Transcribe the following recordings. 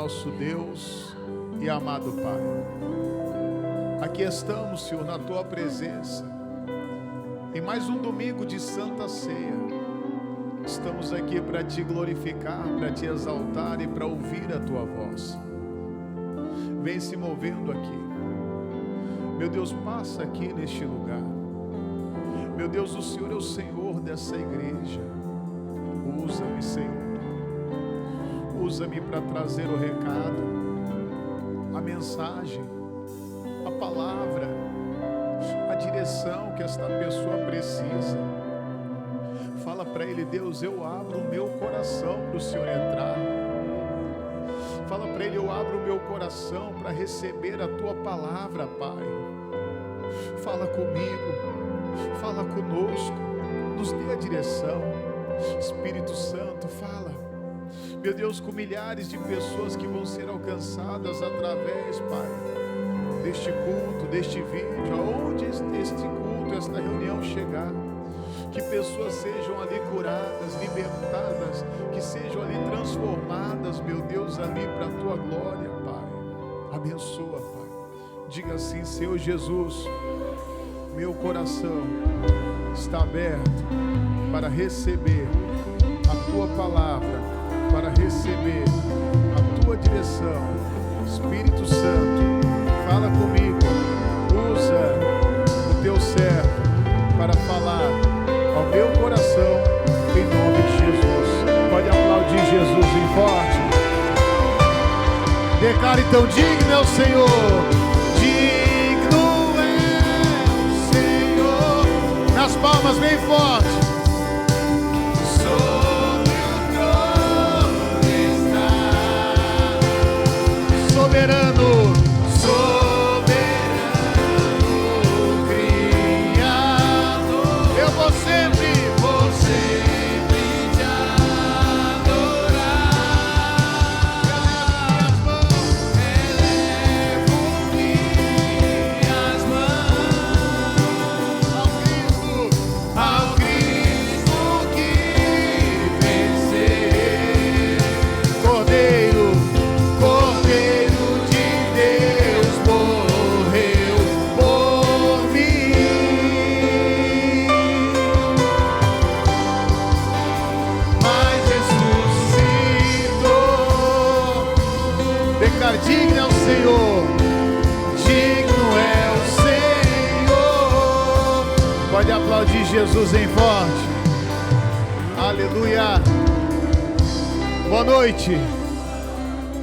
Nosso Deus e amado Pai, aqui estamos, Senhor, na Tua presença, em mais um domingo de Santa Ceia. Estamos aqui para Te glorificar, para Te exaltar e para ouvir a Tua voz. Vem se movendo aqui. Meu Deus, passa aqui neste lugar. Meu Deus, o Senhor é o Senhor dessa igreja. Usa-me, Senhor. Usa-me para trazer o recado, a mensagem, a palavra, a direção que esta pessoa precisa. Fala para ele: Deus, eu abro o meu coração para o Senhor entrar. Fala para ele: eu abro o meu coração para receber a Tua palavra, Pai. Fala comigo, fala conosco, nos dê a direção. Espírito Santo, fala. Meu Deus, com milhares de pessoas que vão ser alcançadas através, Pai, deste culto, deste vídeo, aonde este culto, esta reunião chegar, que pessoas sejam ali curadas, libertadas, que sejam ali transformadas, meu Deus, ali para a Tua glória, Pai. Abençoa, Pai. Diga assim: Senhor Jesus, meu coração está aberto para receber a Tua palavra, para receber a Tua direção. Espírito Santo, fala comigo. Usa o Teu servo para falar ao meu coração, em nome de Jesus. Pode aplaudir Jesus em forte. Declare então: digno é o Senhor, digno é o Senhor. Nas palmas bem forte. Soberano, soberano, Criador, eu vou sempre te adorar. Elevo minhas mãos ao Cristo que venceu. Cordeiro de Deus morreu por mim, mas ressuscitou. Declare: digno é o Senhor, digno é o Senhor. Pode aplaudir Jesus em forte. Aleluia. Boa noite.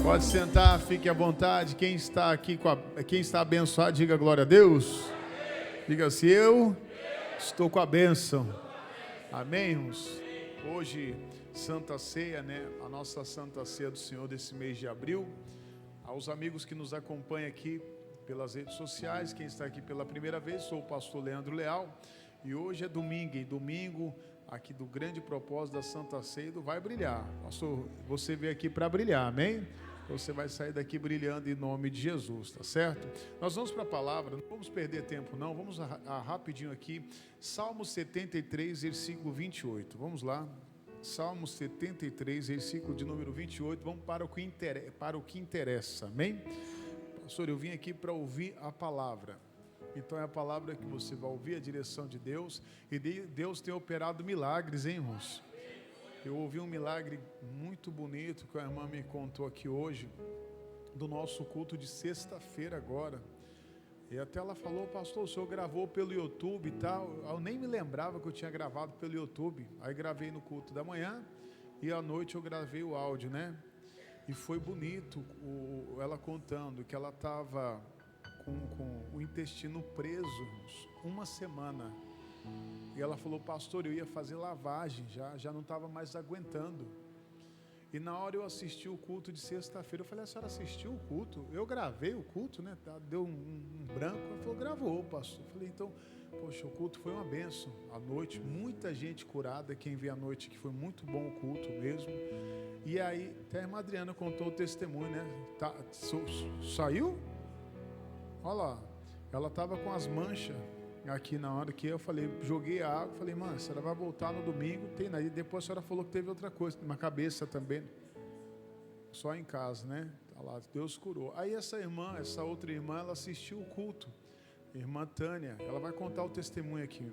Pode sentar, fique à vontade. Quem está aqui, quem está abençoado, diga glória a Deus. Diga assim: eu estou com a bênção. Amém, irmãos? Hoje, Santa Ceia, né? A nossa Santa Ceia do Senhor desse mês de abril. Aos amigos que nos acompanham aqui pelas redes sociais, quem está aqui pela primeira vez, sou o pastor Leandro Leal. E hoje é domingo, e domingo aqui do grande propósito da Santa Ceia do Vai Brilhar. Pastor, você veio aqui para brilhar, amém? Você vai sair daqui brilhando em nome de Jesus, tá certo? Nós vamos para a palavra, não vamos perder tempo não, vamos rapidinho aqui. Salmo 73, versículo 28, vamos lá. Salmo 73, versículo de número 28, vamos para o que interessa, amém? Pastor, eu vim aqui para ouvir a palavra. Então é a palavra que você vai ouvir, a direção de Deus. E Deus tem operado milagres, hein, irmãos? Eu ouvi um milagre muito bonito que a irmã me contou aqui hoje, do nosso culto de sexta-feira agora. E até ela falou: pastor, o senhor gravou pelo YouTube e tal. Eu nem me lembrava que eu tinha gravado pelo YouTube. Aí gravei no culto da manhã e à noite eu gravei o áudio, né? E foi bonito ela contando que ela estava com o intestino preso uma semana. E ela falou: pastor, eu ia fazer lavagem, já não estava mais aguentando. E na hora eu assisti o culto de sexta-feira, eu falei: a senhora assistiu o culto? Eu gravei o culto, né? Deu um branco. Ela falou: gravou, pastor. Eu falei: então, poxa, o culto foi uma bênção. À noite, muita gente curada, quem veio à noite, que foi muito bom o culto mesmo. E aí, até a irmã Adriana contou o testemunho, né? Saiu? Olha lá, ela estava com as manchas aqui na hora que eu falei, joguei a água, falei, mãe, a senhora vai voltar no domingo, tem aí. Depois a senhora falou que teve outra coisa, uma cabeça também, só em casa, né? Olha lá, Deus curou. Aí essa outra irmã, ela assistiu o culto. Irmã Tânia, ela vai contar o testemunho aqui.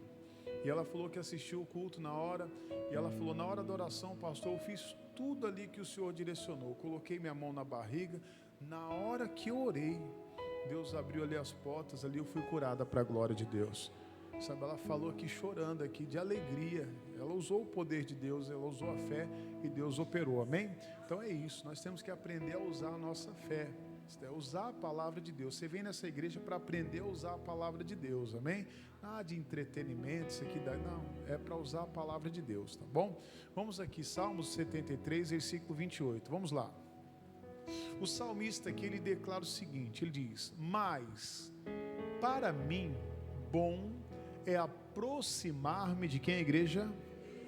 E ela falou que assistiu o culto na hora. E ela falou, na hora da oração, pastor, eu fiz tudo ali que o Senhor direcionou. Eu coloquei minha mão na barriga. Na hora que eu orei, Deus abriu ali as portas, ali eu fui curada para a glória de Deus. Sabe, ela falou aqui chorando aqui de alegria. Ela usou o poder de Deus, ela usou a fé e Deus operou, amém? Então é isso, nós temos que aprender a usar a nossa fé, usar a palavra de Deus. Você vem nessa igreja para aprender a usar a palavra de Deus, amém? Nada de entretenimento, isso aqui dá, não, é para usar a palavra de Deus, tá bom? Vamos aqui, Salmos 73, versículo 28, vamos lá. O salmista aqui, ele declara o seguinte, ele diz, mas para mim, bom é aproximar-me de quem? A igreja?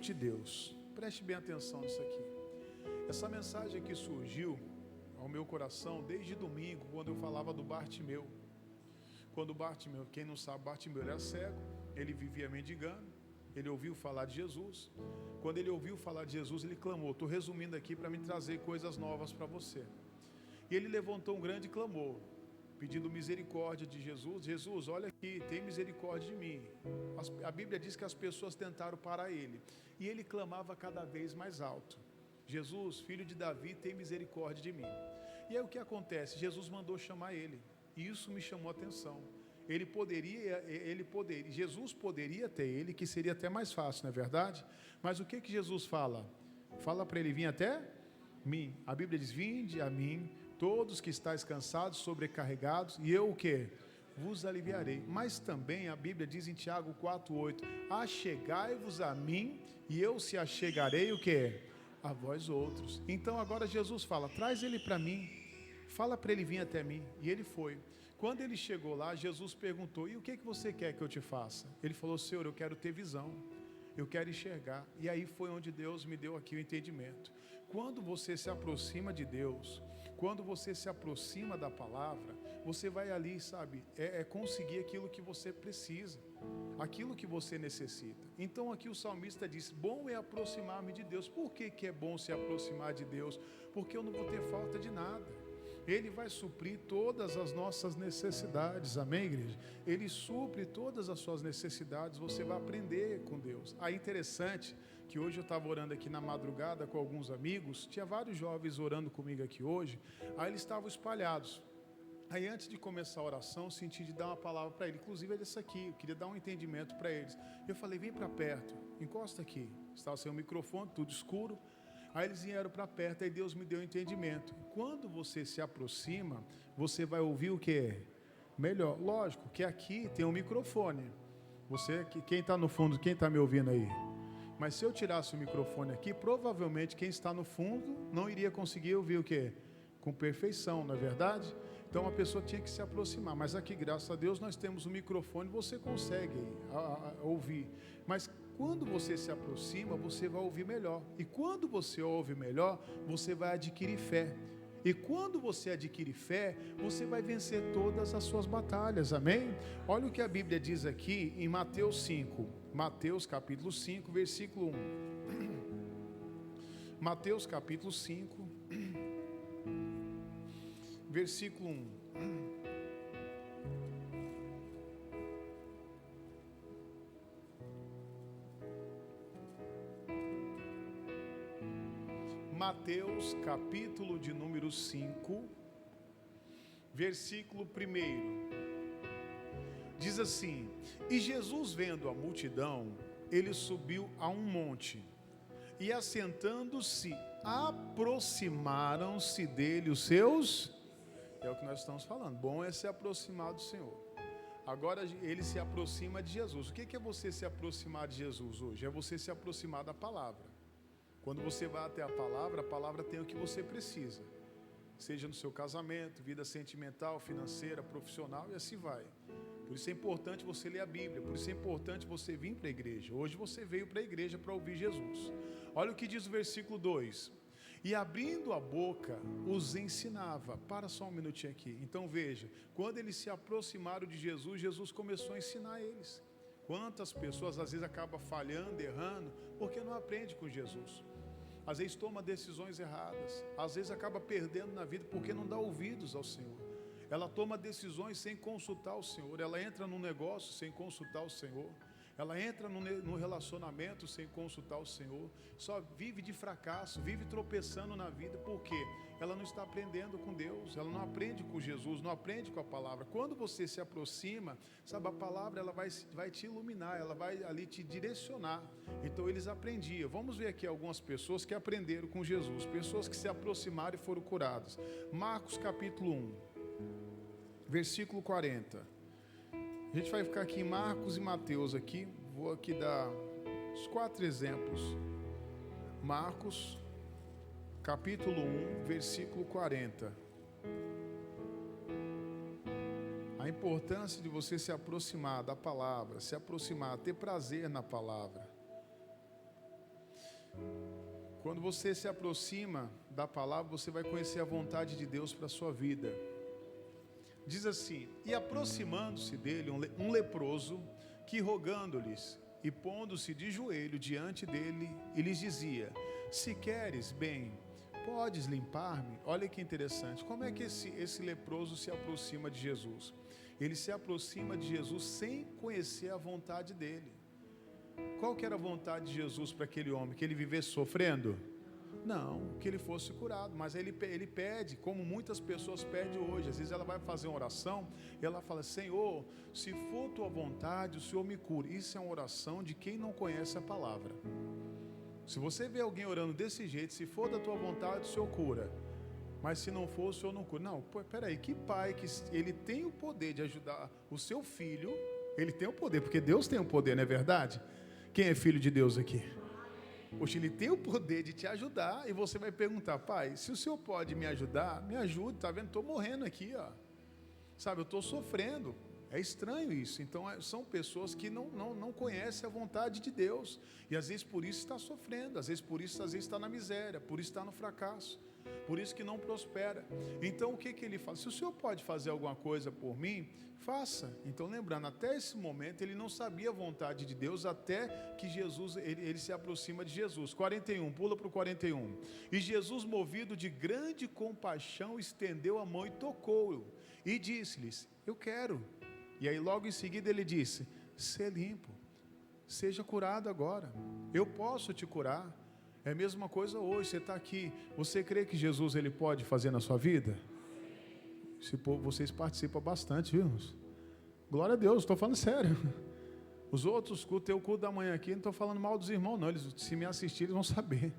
De Deus. Preste bem atenção nisso aqui. Essa mensagem aqui surgiu ao meu coração desde domingo, quando eu falava do Bartimeu. Quando Bartimeu, quem não sabe, Bartimeu era cego, ele vivia mendigando, ele ouviu falar de Jesus. Quando ele ouviu falar de Jesus, ele clamou. Estou resumindo aqui para me trazer coisas novas para você. E ele levantou um grande clamor, pedindo misericórdia de Jesus. Jesus, olha aqui, tem misericórdia de mim. A Bíblia diz que as pessoas tentaram parar ele, e ele clamava cada vez mais alto, Jesus, filho de Davi, tem misericórdia de mim. E aí o que acontece? Jesus mandou chamar ele, e isso me chamou a atenção. Jesus poderia ter ele, que seria até mais fácil, não é verdade? Mas o que Jesus fala? Fala para ele vir até mim. A Bíblia diz, vinde a mim, todos que estáis cansados, sobrecarregados, e eu o quê? Vos aliviarei. Mas também a Bíblia diz em Tiago 4,8, achegai-vos a mim, e eu se achegarei o quê? A vós outros. Então agora Jesus fala, traz ele para mim, fala para ele vir até mim, e ele foi. Quando ele chegou lá, Jesus perguntou, e o que você quer que eu te faça? Ele falou, Senhor, eu quero ter visão, eu quero enxergar. E aí foi onde Deus me deu aqui o entendimento. Quando você se aproxima de Deus, quando você se aproxima da palavra, você vai ali, sabe, conseguir aquilo que você precisa, aquilo que você necessita. Então aqui o salmista diz, bom é aproximar-me de Deus. Por que é bom se aproximar de Deus? Porque eu não vou ter falta de nada. Ele vai suprir todas as nossas necessidades, amém, igreja? Ele supre todas as suas necessidades, você vai aprender com Deus. Aí interessante que hoje eu estava orando aqui na madrugada com alguns amigos, tinha vários jovens orando comigo aqui hoje, aí eles estavam espalhados. Aí antes de começar a oração, eu senti de dar uma palavra para eles, inclusive é desse aqui, eu queria dar um entendimento para eles. Eu falei, vem para perto, encosta aqui, estava sem o microfone, tudo escuro. Aí eles vieram para perto, aí Deus me deu um entendimento. Quando você se aproxima, você vai ouvir o que? Melhor. Lógico que aqui tem um microfone. Quem está no fundo, quem está me ouvindo aí? Mas se eu tirasse o microfone aqui, provavelmente quem está no fundo não iria conseguir ouvir o que? Com perfeição, não é verdade? Então a pessoa tinha que se aproximar. Mas aqui, graças a Deus, nós temos um microfone, você consegue ouvir. Mas quando você se aproxima, você vai ouvir melhor. E quando você ouve melhor, você vai adquirir fé. E quando você adquire fé, você vai vencer todas as suas batalhas, amém? Olha o que a Bíblia diz aqui em Mateus 5. Mateus capítulo 5, versículo 1. Mateus capítulo 5, versículo 1. Mateus capítulo de número 5, versículo 1, diz assim, e Jesus vendo a multidão, ele subiu a um monte, e assentando-se, aproximaram-se dele os seus, é o que nós estamos falando, bom é se aproximar do Senhor. Agora ele se aproxima de Jesus. O que é você se aproximar de Jesus hoje? É você se aproximar da palavra. Quando você vai até a palavra tem o que você precisa. Seja no seu casamento, vida sentimental, financeira, profissional e assim vai. Por isso é importante você ler a Bíblia, por isso é importante você vir para a igreja. Hoje você veio para a igreja para ouvir Jesus. Olha o que diz o versículo 2. E abrindo a boca, os ensinava. Para só um minutinho aqui. Então veja, quando eles se aproximaram de Jesus, Jesus começou a ensinar eles. Quantas pessoas às vezes acabam falhando, errando, porque não aprende com Jesus. às vezes toma decisões erradas, às vezes acaba perdendo na vida porque não dá ouvidos ao Senhor. Ela toma decisões sem consultar o Senhor, ela entra num negócio sem consultar o Senhor, ela entra num relacionamento sem consultar o Senhor, só vive de fracasso, vive tropeçando na vida, porque ela não está aprendendo com Deus, ela não aprende com Jesus, não aprende com a palavra. Quando você se aproxima, sabe, a palavra ela vai te iluminar, ela vai ali te direcionar. Então eles aprendiam. Vamos ver aqui algumas pessoas que aprenderam com Jesus, pessoas que se aproximaram e foram curadas. Marcos capítulo 1, versículo 40. A gente vai ficar aqui em Marcos e Mateus aqui. Vou aqui dar os 4 exemplos. Marcos, capítulo 1, versículo 40. A importância de você se aproximar da palavra, se aproximar, ter prazer na palavra. Quando você se aproxima da palavra, você vai conhecer a vontade de Deus para a sua vida. Diz assim: e aproximando-se dele um leproso, que rogando-lhes e pondo-se de joelho diante dele, e lhes dizia: se queres, bem, podes limpar-me. Olha que interessante, como é que esse leproso se aproxima de Jesus? Ele se aproxima de Jesus sem conhecer a vontade dele. Qual que era a vontade de Jesus para aquele homem? Que ele vivesse sofrendo? Não, que ele fosse curado, mas ele pede, como muitas pessoas pedem hoje. Às vezes ela vai fazer uma oração e ela fala: Senhor, se for tua vontade, o Senhor me cure. Isso é uma oração de quem não conhece a palavra. Se você vê alguém orando desse jeito, se for da tua vontade, o Senhor cura, mas se não for, o Senhor não cura. Não, peraí, que pai que ele tem o poder de ajudar o seu filho? Ele tem o poder, porque Deus tem o poder, não é verdade? Quem é filho de Deus aqui? Poxa, ele tem o poder de te ajudar, e você vai perguntar: pai, se o Senhor pode me ajudar, me ajude, tá vendo? Estou morrendo aqui, ó. Sabe, eu estou sofrendo. É estranho isso. Então são pessoas que não conhecem a vontade de Deus, e às vezes por isso está sofrendo, às vezes está na miséria, por isso está no fracasso, por isso que não prospera. Então o que ele fala? Se o Senhor pode fazer alguma coisa por mim, faça. Então, lembrando, até esse momento ele não sabia a vontade de Deus, até que Jesus, ele se aproxima de Jesus. 41, pula para o 41. E Jesus, movido de grande compaixão, estendeu a mão e tocou-o, e disse-lhes: eu quero. E aí logo em seguida ele disse: sê limpo, seja curado agora, eu posso te curar. É a mesma coisa hoje, você está aqui, você crê que Jesus ele pode fazer na sua vida? Esse povo, vocês participam bastante, viu? Glória a Deus, estou falando sério. Os outros, o teu culto da manhã aqui, não estou falando mal dos irmãos não, eles, se me assistirem, vão saber.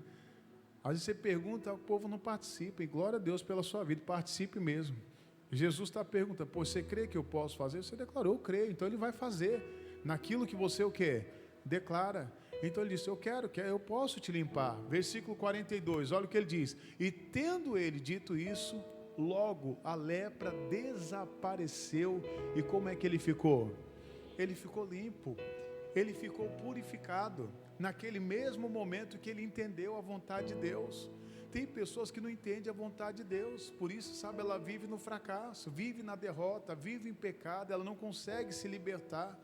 Às vezes você pergunta, o povo não participa, e glória a Deus pela sua vida, participe mesmo. Jesus está perguntando: pô, você crê que eu posso fazer? Você declarou: eu creio. Então ele vai fazer naquilo que você o quê? Declara. Então ele disse: eu quero, eu posso te limpar. Versículo 42, olha o que ele diz: e tendo ele dito isso, logo a lepra desapareceu. E como é que ele ficou? Ele ficou limpo, ele ficou purificado, naquele mesmo momento que ele entendeu a vontade de Deus. Tem pessoas que não entendem a vontade de Deus, por isso, sabe, ela vive no fracasso, vive na derrota, vive em pecado, ela não consegue se libertar,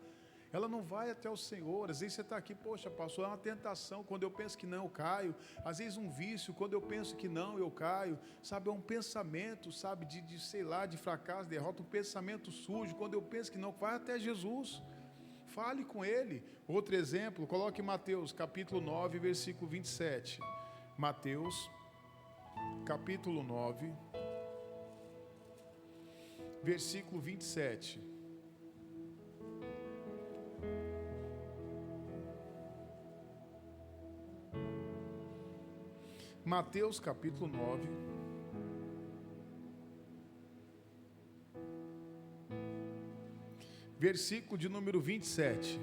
ela não vai até o Senhor. Às vezes você está aqui: poxa, pastor, é uma tentação, quando eu penso que não, eu caio. Às vezes um vício, quando eu penso que não, eu caio. Sabe, é um pensamento, sabe, sei lá, de fracasso, derrota, um pensamento sujo. Quando eu penso que não, vai até Jesus, fale com Ele. Outro exemplo, coloque Mateus capítulo 9, versículo 27. Mateus capítulo 9, versículo 27. Mateus capítulo 9, versículo de número 27.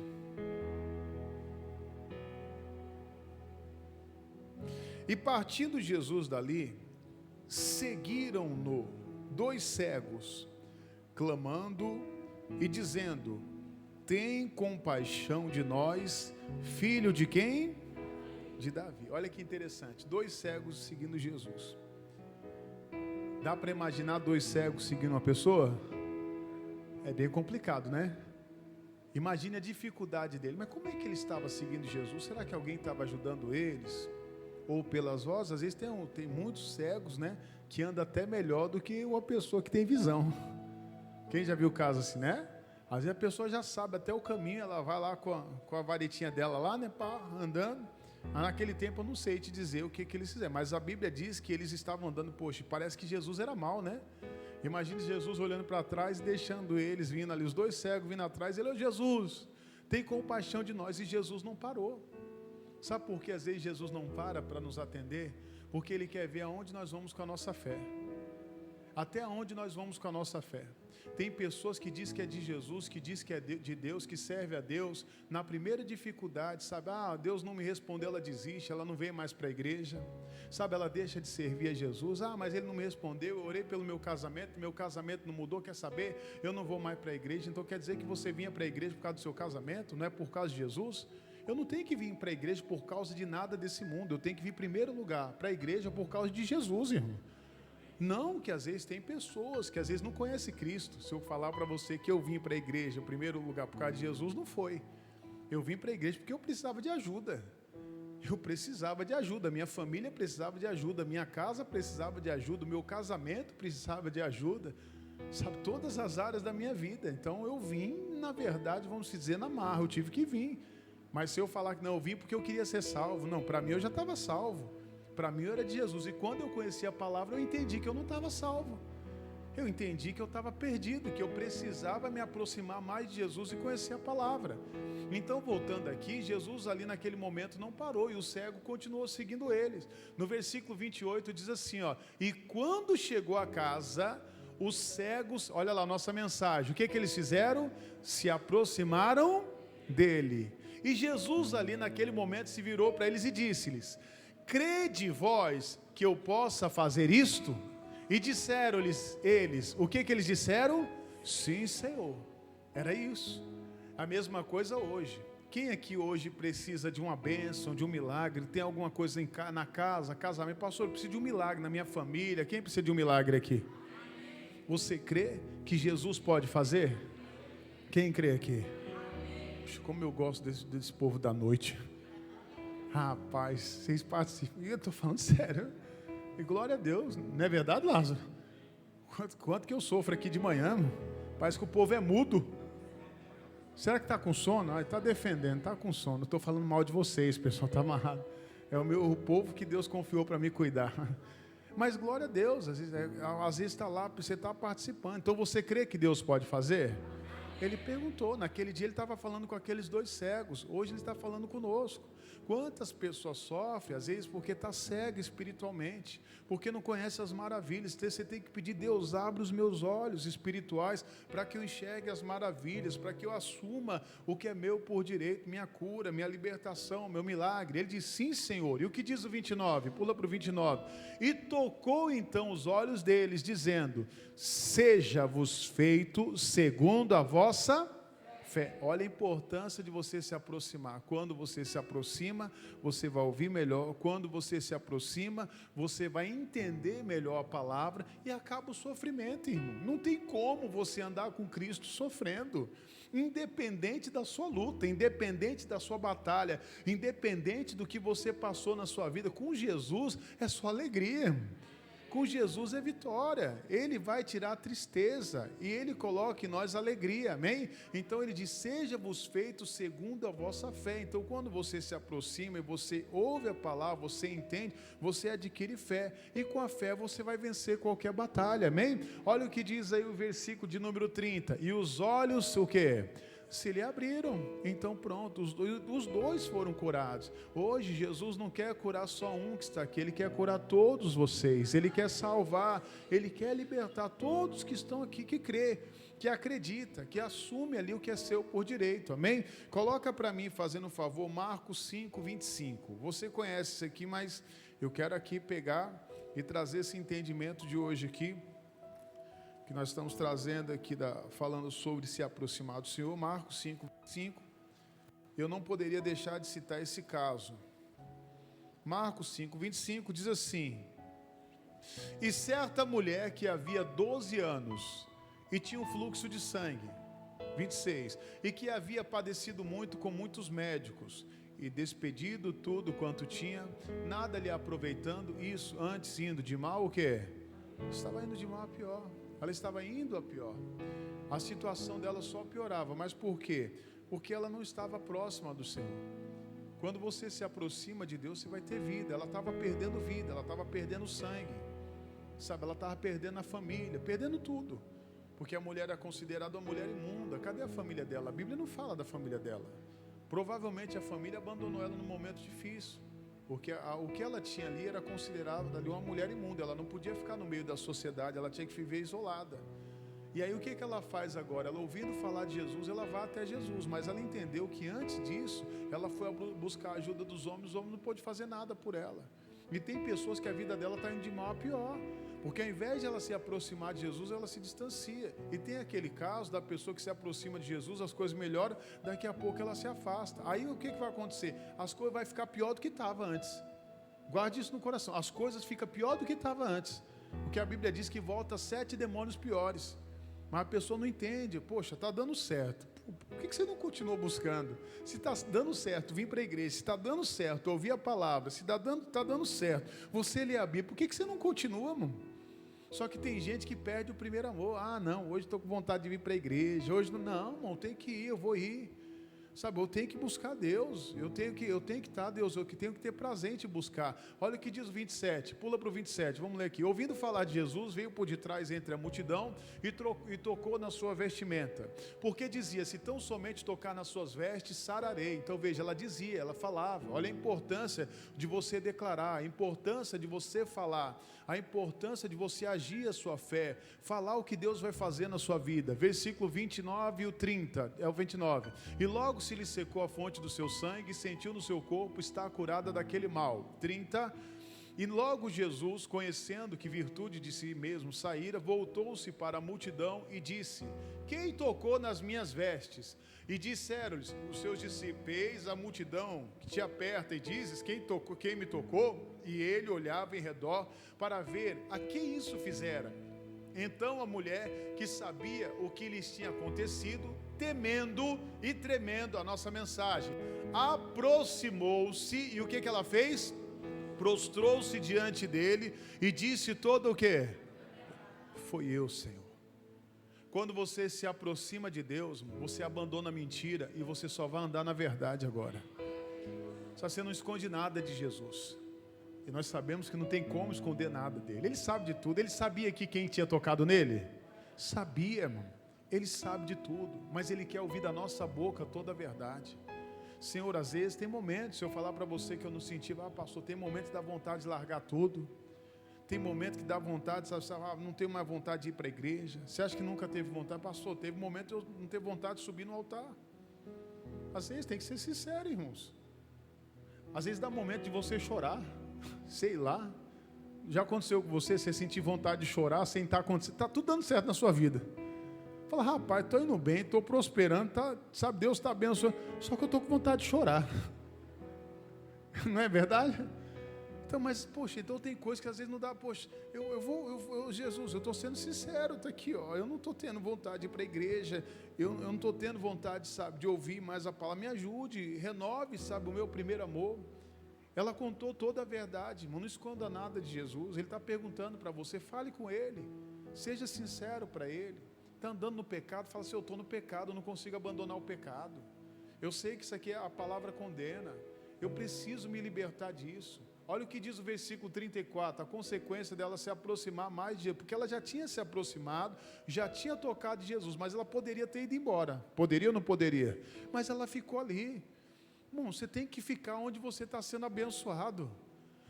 E partindo Jesus dali, seguiram-no 2 cegos, clamando e dizendo: tem compaixão de nós, filho de quem? De Davi. Olha que interessante, 2 cegos seguindo Jesus. Dá para imaginar 2 cegos seguindo uma pessoa? É bem complicado, né? Imagine a dificuldade dele. Mas como é que ele estava seguindo Jesus? Será que alguém estava ajudando eles? ou pelas vozes, às vezes tem muitos cegos, né, que andam até melhor do que uma pessoa que tem visão. Quem já viu o caso assim, né? Às vezes a pessoa já sabe até o caminho, ela vai lá com a varetinha dela lá, né, pá, andando. Mas naquele tempo eu não sei te dizer o que eles fizeram, mas a Bíblia diz que eles estavam andando, poxa, parece que Jesus era mau, né? Imagine Jesus olhando para trás e deixando eles vindo ali, os dois cegos vindo atrás, ele, Jesus, tem compaixão de nós, e Jesus não parou. Sabe por que às vezes Jesus não para nos atender? Porque Ele quer ver aonde nós vamos com a nossa fé. Até onde nós vamos com a nossa fé. Tem pessoas que diz que é de Jesus, que diz que é de Deus, que serve a Deus. Na primeira dificuldade, sabe, Deus não me respondeu, ela desiste, ela não vem mais para a igreja. Sabe, ela deixa de servir a Jesus. Mas Ele não me respondeu, eu orei pelo meu casamento não mudou, quer saber? Eu não vou mais para a igreja. Então quer dizer que você vinha para a igreja por causa do seu casamento, não é por causa de Jesus? Eu não tenho que vir para a igreja por causa de nada desse mundo. Eu tenho que vir em primeiro lugar para a igreja por causa de Jesus, irmão. Não, que às vezes tem pessoas que às vezes não conhecem Cristo. Se eu falar para você que eu vim para a igreja em primeiro lugar por causa de Jesus, não foi. Eu vim para a igreja porque eu precisava de ajuda. Eu precisava de ajuda, minha família precisava de ajuda, minha casa precisava de ajuda, meu casamento precisava de ajuda. Sabe, todas as áreas da minha vida. Então eu vim, na verdade, vamos dizer, na marra, eu tive que vir. Mas se eu falar que não, eu vim porque eu queria ser salvo. Não, para mim eu já estava salvo. Para mim eu era de Jesus. E quando eu conheci a palavra, eu entendi que eu não estava salvo. Eu entendi que eu estava perdido, que eu precisava me aproximar mais de Jesus e conhecer a palavra. Então, voltando aqui, Jesus ali naquele momento não parou e o cego continuou seguindo eles. No versículo 28 diz assim, e quando chegou a casa, os cegos, olha lá a nossa mensagem, o que eles fizeram? Se aproximaram dele. E Jesus ali naquele momento se virou para eles e disse-lhes, crede vós que eu possa fazer isto? E disseram-lhes eles, o que eles disseram? Sim, Senhor. Era isso. A mesma coisa hoje. Quem aqui hoje precisa de uma bênção, de um milagre? Tem alguma coisa na casa, casamento? Pastor, eu preciso de um milagre na minha família. Quem precisa de um milagre aqui? Você crê que Jesus pode fazer? Quem crê aqui? Como eu gosto desse povo da noite. Rapaz, vocês participam. Eu estou falando sério. E glória a Deus. Não é verdade, Lázaro? Quanto que eu sofro aqui de manhã? Parece que o povo é mudo. Será que está com sono? Está defendendo, está com sono. Estou falando mal de vocês, pessoal, está amarrado. É o povo que Deus confiou para me cuidar. Mas glória a Deus. Às vezes está lá, você está participando. Então você crê que Deus pode fazer? Ele perguntou, naquele dia ele estava falando com aqueles dois cegos, hoje ele está falando conosco. Quantas pessoas sofrem, às vezes porque está cego espiritualmente, porque não conhece as maravilhas. Você tem que pedir, Deus, abre os meus olhos espirituais, para que eu enxergue as maravilhas, para que eu assuma o que é meu por direito, minha cura, minha libertação, meu milagre. Ele diz, sim, Senhor. E o que diz o 29? Pula para o 29. E tocou então os olhos deles, dizendo, seja-vos feito segundo a vossa fé. Olha a importância de você se aproximar. Quando você se aproxima, você vai ouvir melhor. Quando você se aproxima, você vai entender melhor a palavra e acaba o sofrimento, irmão. Não tem como você andar com Cristo sofrendo. Independente da sua luta, independente da sua batalha, independente do que você passou na sua vida, com Jesus é só alegria, irmão. Com Jesus é vitória, Ele vai tirar a tristeza e Ele coloca em nós alegria, amém? Então Ele diz, seja-vos feito segundo a vossa fé. Então quando você se aproxima e você ouve a palavra, você entende, você adquire fé, e com a fé você vai vencer qualquer batalha, amém? Olha o que diz aí o versículo de número 30, e os olhos, o quê? Se lhe abriram. Então pronto, os dois foram curados. Hoje Jesus não quer curar só um que está aqui, Ele quer curar todos vocês, Ele quer salvar, Ele quer libertar todos que estão aqui, que crê, que acredita, que assume ali o que é seu por direito, amém? Coloca para mim, fazendo um favor, Marcos 5, 25, você conhece isso aqui, mas eu quero aqui pegar e trazer esse entendimento de hoje aqui, que nós estamos trazendo aqui, falando sobre se aproximar do Senhor. Marcos 5, 25, eu não poderia deixar de citar esse caso. Marcos 5, 25 diz assim, e certa mulher que havia 12 anos e tinha um fluxo de sangue, 26, e que havia padecido muito com muitos médicos, e despedido tudo quanto tinha, nada lhe aproveitando, isso antes indo de mal o quê? Estava indo de mal a pior. Ela estava indo a pior. A situação dela só piorava. Mas por quê? Porque ela não estava próxima do Senhor. Quando você se aproxima de Deus, você vai ter vida. Ela estava perdendo vida, ela estava perdendo sangue, sabe? Ela estava perdendo a família, perdendo tudo. Porque a mulher é considerada uma mulher imunda. Cadê a família dela? A Bíblia não fala da família dela. Provavelmente a família abandonou ela num momento difícil. Porque o que ela tinha ali era considerado ali uma mulher imunda. Ela não podia ficar no meio da sociedade, ela tinha que viver isolada. E aí o que ela faz agora? Ela ouvindo falar de Jesus, ela vai até Jesus. Mas ela entendeu que antes disso, ela foi buscar a ajuda dos homens. Os homens não pôde fazer nada por ela. E tem pessoas que a vida dela está indo de mal a pior. Porque ao invés de ela se aproximar de Jesus, ela se distancia. E tem aquele caso da pessoa que se aproxima de Jesus, as coisas melhoram, daqui a pouco ela se afasta. Aí o que vai acontecer? As coisas vão ficar pior do que estava antes. Guarde isso no coração. As coisas ficam pior do que estava antes. Porque a Bíblia diz que volta 7 demônios piores. Mas a pessoa não entende. Poxa, está dando certo. Por que você não continuou buscando? Se está dando certo, vim para a igreja. Se está dando certo, ouvir a palavra. Se está dando certo, você lê a Bíblia. Por que você não continua, mano? Só que tem gente que perde o primeiro amor. Ah, não, hoje estou com vontade de vir para a igreja. Hoje não, irmão, tem que ir, eu vou ir. Sabe, eu tenho que buscar Deus. Eu tenho que estar, Deus, eu tenho que ter prazer em te buscar. Olha o que diz o 27, pula para o 27, vamos ler aqui. Ouvindo falar de Jesus, veio por detrás entre a multidão e tocou na sua vestimenta. Porque dizia, se tão somente tocar nas suas vestes, sararei. Então veja, ela dizia, ela falava. Olha a importância de você declarar, a importância de você falar, a importância de você agir a sua fé, falar o que Deus vai fazer na sua vida. Versículo 29 e o 30, é o 29. E logo se lhe secou a fonte do seu sangue e sentiu no seu corpo estar curada daquele mal. 30. E logo Jesus, conhecendo que virtude de si mesmo saíra, voltou-se para a multidão e disse, quem tocou nas minhas vestes? E disseram-lhes os seus discípulos, eis a multidão que te aperta e dizes, quem me tocou? E ele olhava em redor para ver a quem isso fizera. Então a mulher, que sabia o que lhes tinha acontecido, temendo e tremendo, a nossa mensagem, aproximou-se, e o que ela fez? Prostrou-se diante dele e disse todo o quê? Foi eu, Senhor. Quando você se aproxima de Deus, você abandona a mentira e você só vai andar na verdade agora. Só você não esconde nada de Jesus. E nós sabemos que não tem como esconder nada dele. Ele sabe de tudo. Ele sabia que quem tinha tocado nele? Sabia, irmão. Ele sabe de tudo. Mas ele quer ouvir da nossa boca toda a verdade. Senhor, às vezes tem momentos, se eu falar para você que eu não senti, pastor, tem momentos que dá vontade de largar tudo. Tem momentos que dá vontade, sabe, não tenho mais vontade de ir para a igreja. Você acha que nunca teve vontade? Pastor, teve momento de eu não ter vontade de subir no altar. Às vezes tem que ser sincero, irmãos. Às vezes dá momento de você chorar. Sei lá. Já aconteceu com você sentir vontade de chorar sem estar acontecendo? Está tudo dando certo na sua vida. Fala, rapaz, estou indo bem, estou prosperando, sabe, Deus está abençoando. Só que eu estou com vontade de chorar. Não é verdade? Então, mas, poxa, então tem coisas que às vezes não dá, poxa, Jesus, eu estou sendo sincero, está aqui, ó, eu não estou tendo vontade de ir para a igreja, eu não estou tendo vontade, sabe, de ouvir mais a palavra, me ajude, renove, sabe, o meu primeiro amor. Ela contou toda a verdade, não esconda nada de Jesus, ele está perguntando para você, fale com ele, seja sincero para ele. Está andando no pecado, fala assim, eu estou no pecado, eu não consigo abandonar o pecado. Eu sei que isso aqui a palavra condena, eu preciso me libertar disso. Olha o que diz o versículo 34, a consequência dela se aproximar mais de Jesus, porque ela já tinha se aproximado, já tinha tocado de Jesus, mas ela poderia ter ido embora, poderia ou não poderia? Mas ela ficou ali. Irmão, você tem que ficar onde você está sendo abençoado,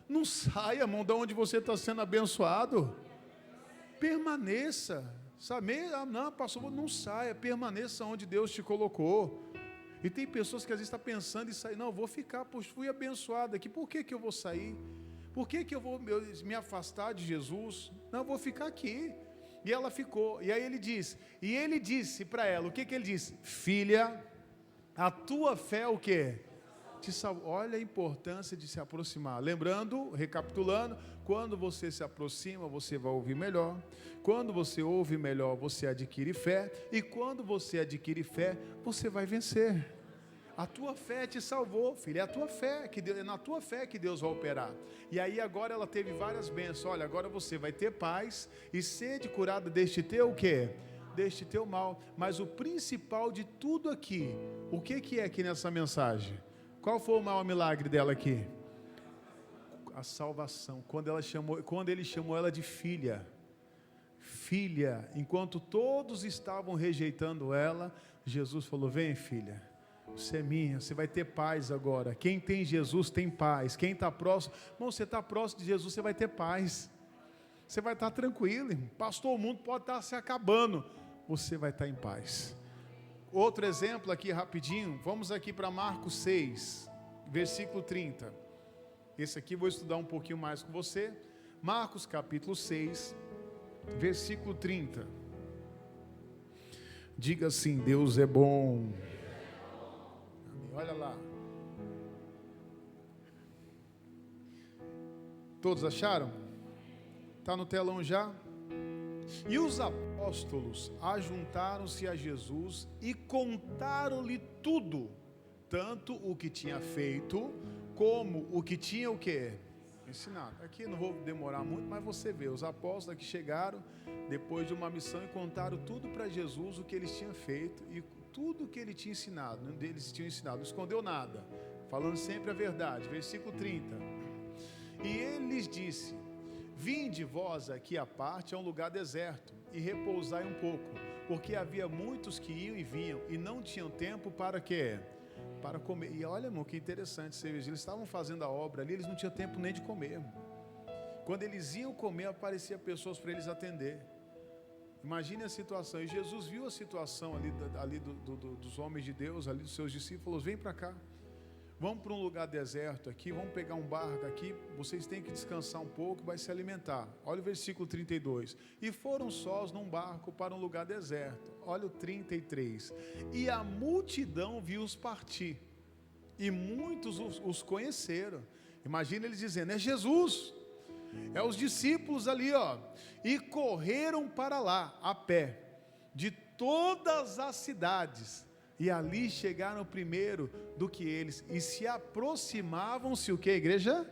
não saia, irmão, de onde você está sendo abençoado, permaneça. Sabe, não, pastor, não saia, permaneça onde Deus te colocou. E tem pessoas que às vezes estão pensando em sair, não, eu vou ficar, pois fui abençoado aqui, por que eu vou sair? Por que eu vou me afastar de Jesus? Não, eu vou ficar aqui. E ela ficou, e aí ele disse para ela, o que ele disse? Filha, a tua fé o quê? Te salvou. Olha a importância de se aproximar. Lembrando, recapitulando, quando você se aproxima, você vai ouvir melhor. Quando você ouve melhor, você adquire fé. E quando você adquire fé, você vai vencer. A tua fé te salvou, filho. É a tua fé que Deus, é na tua fé que Deus vai operar. E aí agora ela teve várias bênçãos. Olha, agora você vai ter paz e sede curada deste teu o quê? Deste teu mal. Mas o principal de tudo aqui, o que é aqui nessa mensagem? Qual foi o maior milagre dela aqui? A salvação. Quando ele chamou ela de filha. Filha, enquanto todos estavam rejeitando ela, Jesus falou: vem, filha, você é minha, você vai ter paz agora. Quem tem Jesus tem paz. Quem está próximo, irmão, você está próximo de Jesus, você vai ter paz. Você vai estar tranquilo, irmão. Pastor, o mundo pode estar se acabando, você vai estar em paz. Outro exemplo aqui rapidinho, vamos aqui para Marcos 6, versículo 30. Esse aqui vou estudar um pouquinho mais com você. Marcos capítulo 6, versículo 30. Diga assim: Deus é bom. Olha lá. Todos acharam? Está no telão já? E os apóstolos ajuntaram-se a Jesus e contaram-lhe tudo, tanto o que tinha feito, como o que tinha o quê? Ensinado. Aqui não vou demorar muito, mas você vê, os apóstolos aqui chegaram depois de uma missão e contaram tudo para Jesus, o que eles tinham feito e tudo o que ele tinha ensinado. Nenhum deles tinha ensinado, não escondeu nada, falando sempre a verdade. Versículo 30. E ele lhes disse: vinde vós aqui à parte a um lugar deserto e repousai um pouco, porque havia muitos que iam e vinham e não tinham tempo para quê? Para comer. E olha, irmão, que interessante, eles estavam fazendo a obra ali, eles não tinham tempo nem de comer. Quando eles iam comer, apareciam pessoas para eles atender. Imagine a situação. E Jesus viu a situação ali dos homens de Deus, ali dos seus discípulos: vem para cá, vamos para um lugar deserto aqui, vamos pegar um barco aqui, vocês têm que descansar um pouco, vai se alimentar. Olha o versículo 32. E foram sós num barco para um lugar deserto. Olha o 33. E a multidão viu-os partir, e muitos os conheceram. Imagina eles dizendo: é Jesus, é os discípulos ali, ó. E correram para lá, a pé, de todas as cidades, e ali chegaram primeiro do que eles, e se aproximavam-se, o que, igreja?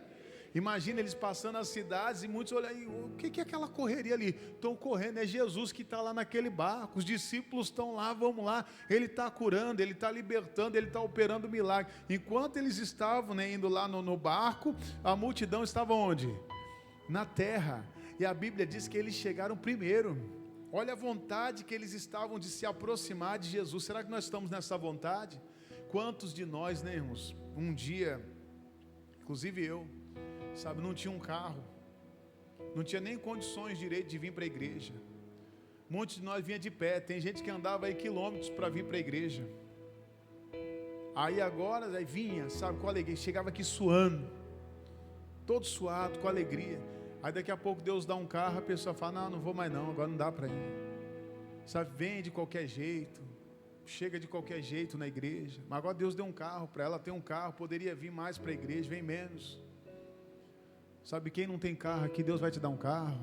Imagina eles passando as cidades, e muitos olham: o que é aquela correria ali? Estão correndo, é Jesus que está lá naquele barco, os discípulos estão lá, vamos lá, ele está curando, ele está libertando, ele está operando milagre. Enquanto eles estavam, né, indo lá no barco, a multidão estava onde? Na terra. E a Bíblia diz que eles chegaram primeiro. Olha a vontade que eles estavam de se aproximar de Jesus. Será que nós estamos nessa vontade? Quantos de nós, né, irmãos? Um dia, inclusive eu, sabe, não tinha um carro, não tinha nem condições direito de vir para a igreja. Muitos de nós vinha de pé. Tem gente que andava aí quilômetros para vir para a igreja. Aí agora, aí vinha, sabe, com alegria, chegava aqui suando, todo suado, com alegria. Aí daqui a pouco Deus dá um carro, a pessoa fala: não vou mais não, agora não dá para ir. Sabe, vem de qualquer jeito, chega de qualquer jeito na igreja. Mas agora Deus deu um carro para ela, tem um carro, poderia vir mais para a igreja, vem menos. Sabe, quem não tem carro aqui, Deus vai te dar um carro.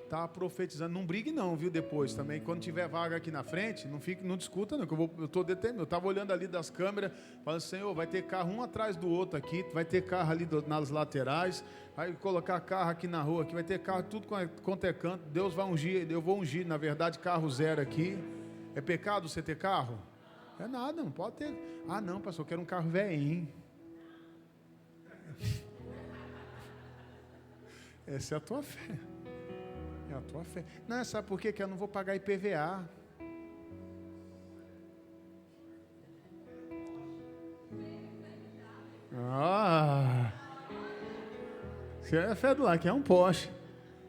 Está profetizando, não brigue não, viu, depois também, quando tiver vaga aqui na frente, não discuta não, que eu estou determinado. Eu estava olhando ali das câmeras, falando: Senhor, vai ter carro um atrás do outro aqui, vai ter carro ali nas laterais, vai colocar carro aqui na rua, aqui vai ter carro tudo quanto é canto. Deus vai ungir, eu vou ungir, na verdade, carro zero aqui. É pecado você ter carro? É nada, não pode ter. Ah não, pastor, eu quero um carro velhinho. Essa é a tua fé. É a tua fé. Não, sabe por quê? Que eu não vou pagar IPVA. Você é fé do lá, que é um poste.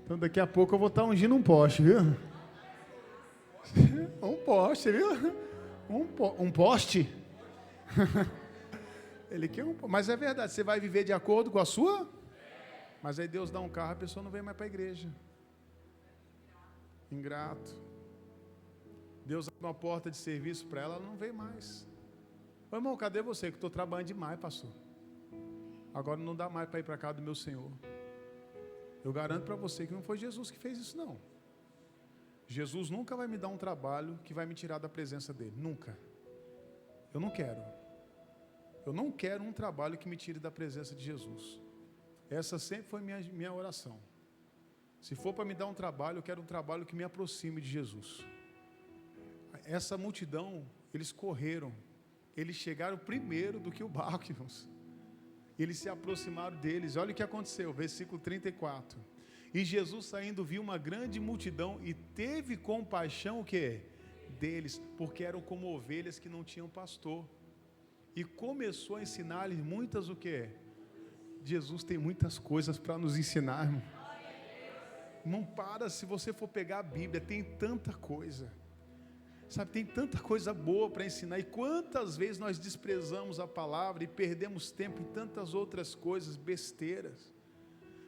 Então daqui a pouco eu vou estar ungindo um poste, viu? Um poste, viu? Um poste. Ele quer um poste. Mas é verdade, você vai viver de acordo com a sua? Mas aí Deus dá um carro, a pessoa não vem mais para a igreja. Ingrato. Deus abre uma porta de serviço para ela, ela não vem mais. Ô irmão, cadê você? Que estou trabalhando demais, pastor. Agora não dá mais para ir para a casa do meu Senhor. Eu garanto para você que não foi Jesus que fez isso, não. Jesus nunca vai me dar um trabalho que vai me tirar da presença dele. Nunca. Eu não quero. Eu não quero um trabalho que me tire da presença de Jesus. Essa sempre foi minha oração. Se for para me dar um trabalho, eu quero um trabalho que me aproxime de Jesus. Essa multidão, eles correram. Eles chegaram primeiro do que o barco, irmãos. Eles se aproximaram deles. Olha o que aconteceu, versículo 34. E Jesus saindo viu uma grande multidão e teve compaixão o quê? Deles, porque eram como ovelhas que não tinham pastor. E começou a ensinar-lhes muitas o quê? Jesus tem muitas coisas para nos ensinar, irmão. Não para, se você for pegar a Bíblia, tem tanta coisa. Sabe, tem tanta coisa boa para ensinar. E quantas vezes nós desprezamos a palavra e perdemos tempo em tantas outras coisas, besteiras.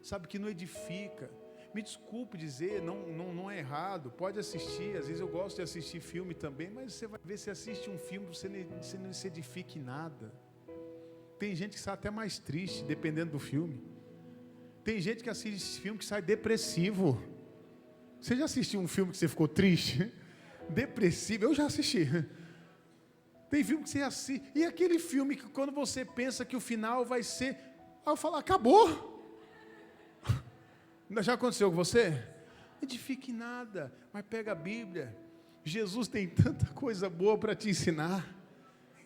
Sabe, que não edifica. Me desculpe dizer, não é errado, pode assistir. Às vezes eu gosto de assistir filme também, mas você vai ver, se assiste um filme, você não se edifica em nada. Tem gente que sai até mais triste, dependendo do filme. Tem gente que assiste filme que sai depressivo. Você já assistiu um filme que você ficou triste? Depressivo? Eu já assisti. Tem filme que você assiste. E aquele filme que quando você pensa que o final vai ser... Aí eu falo, acabou. Já aconteceu com você? Não edifique nada, mas pega a Bíblia. Jesus tem tanta coisa boa para te ensinar.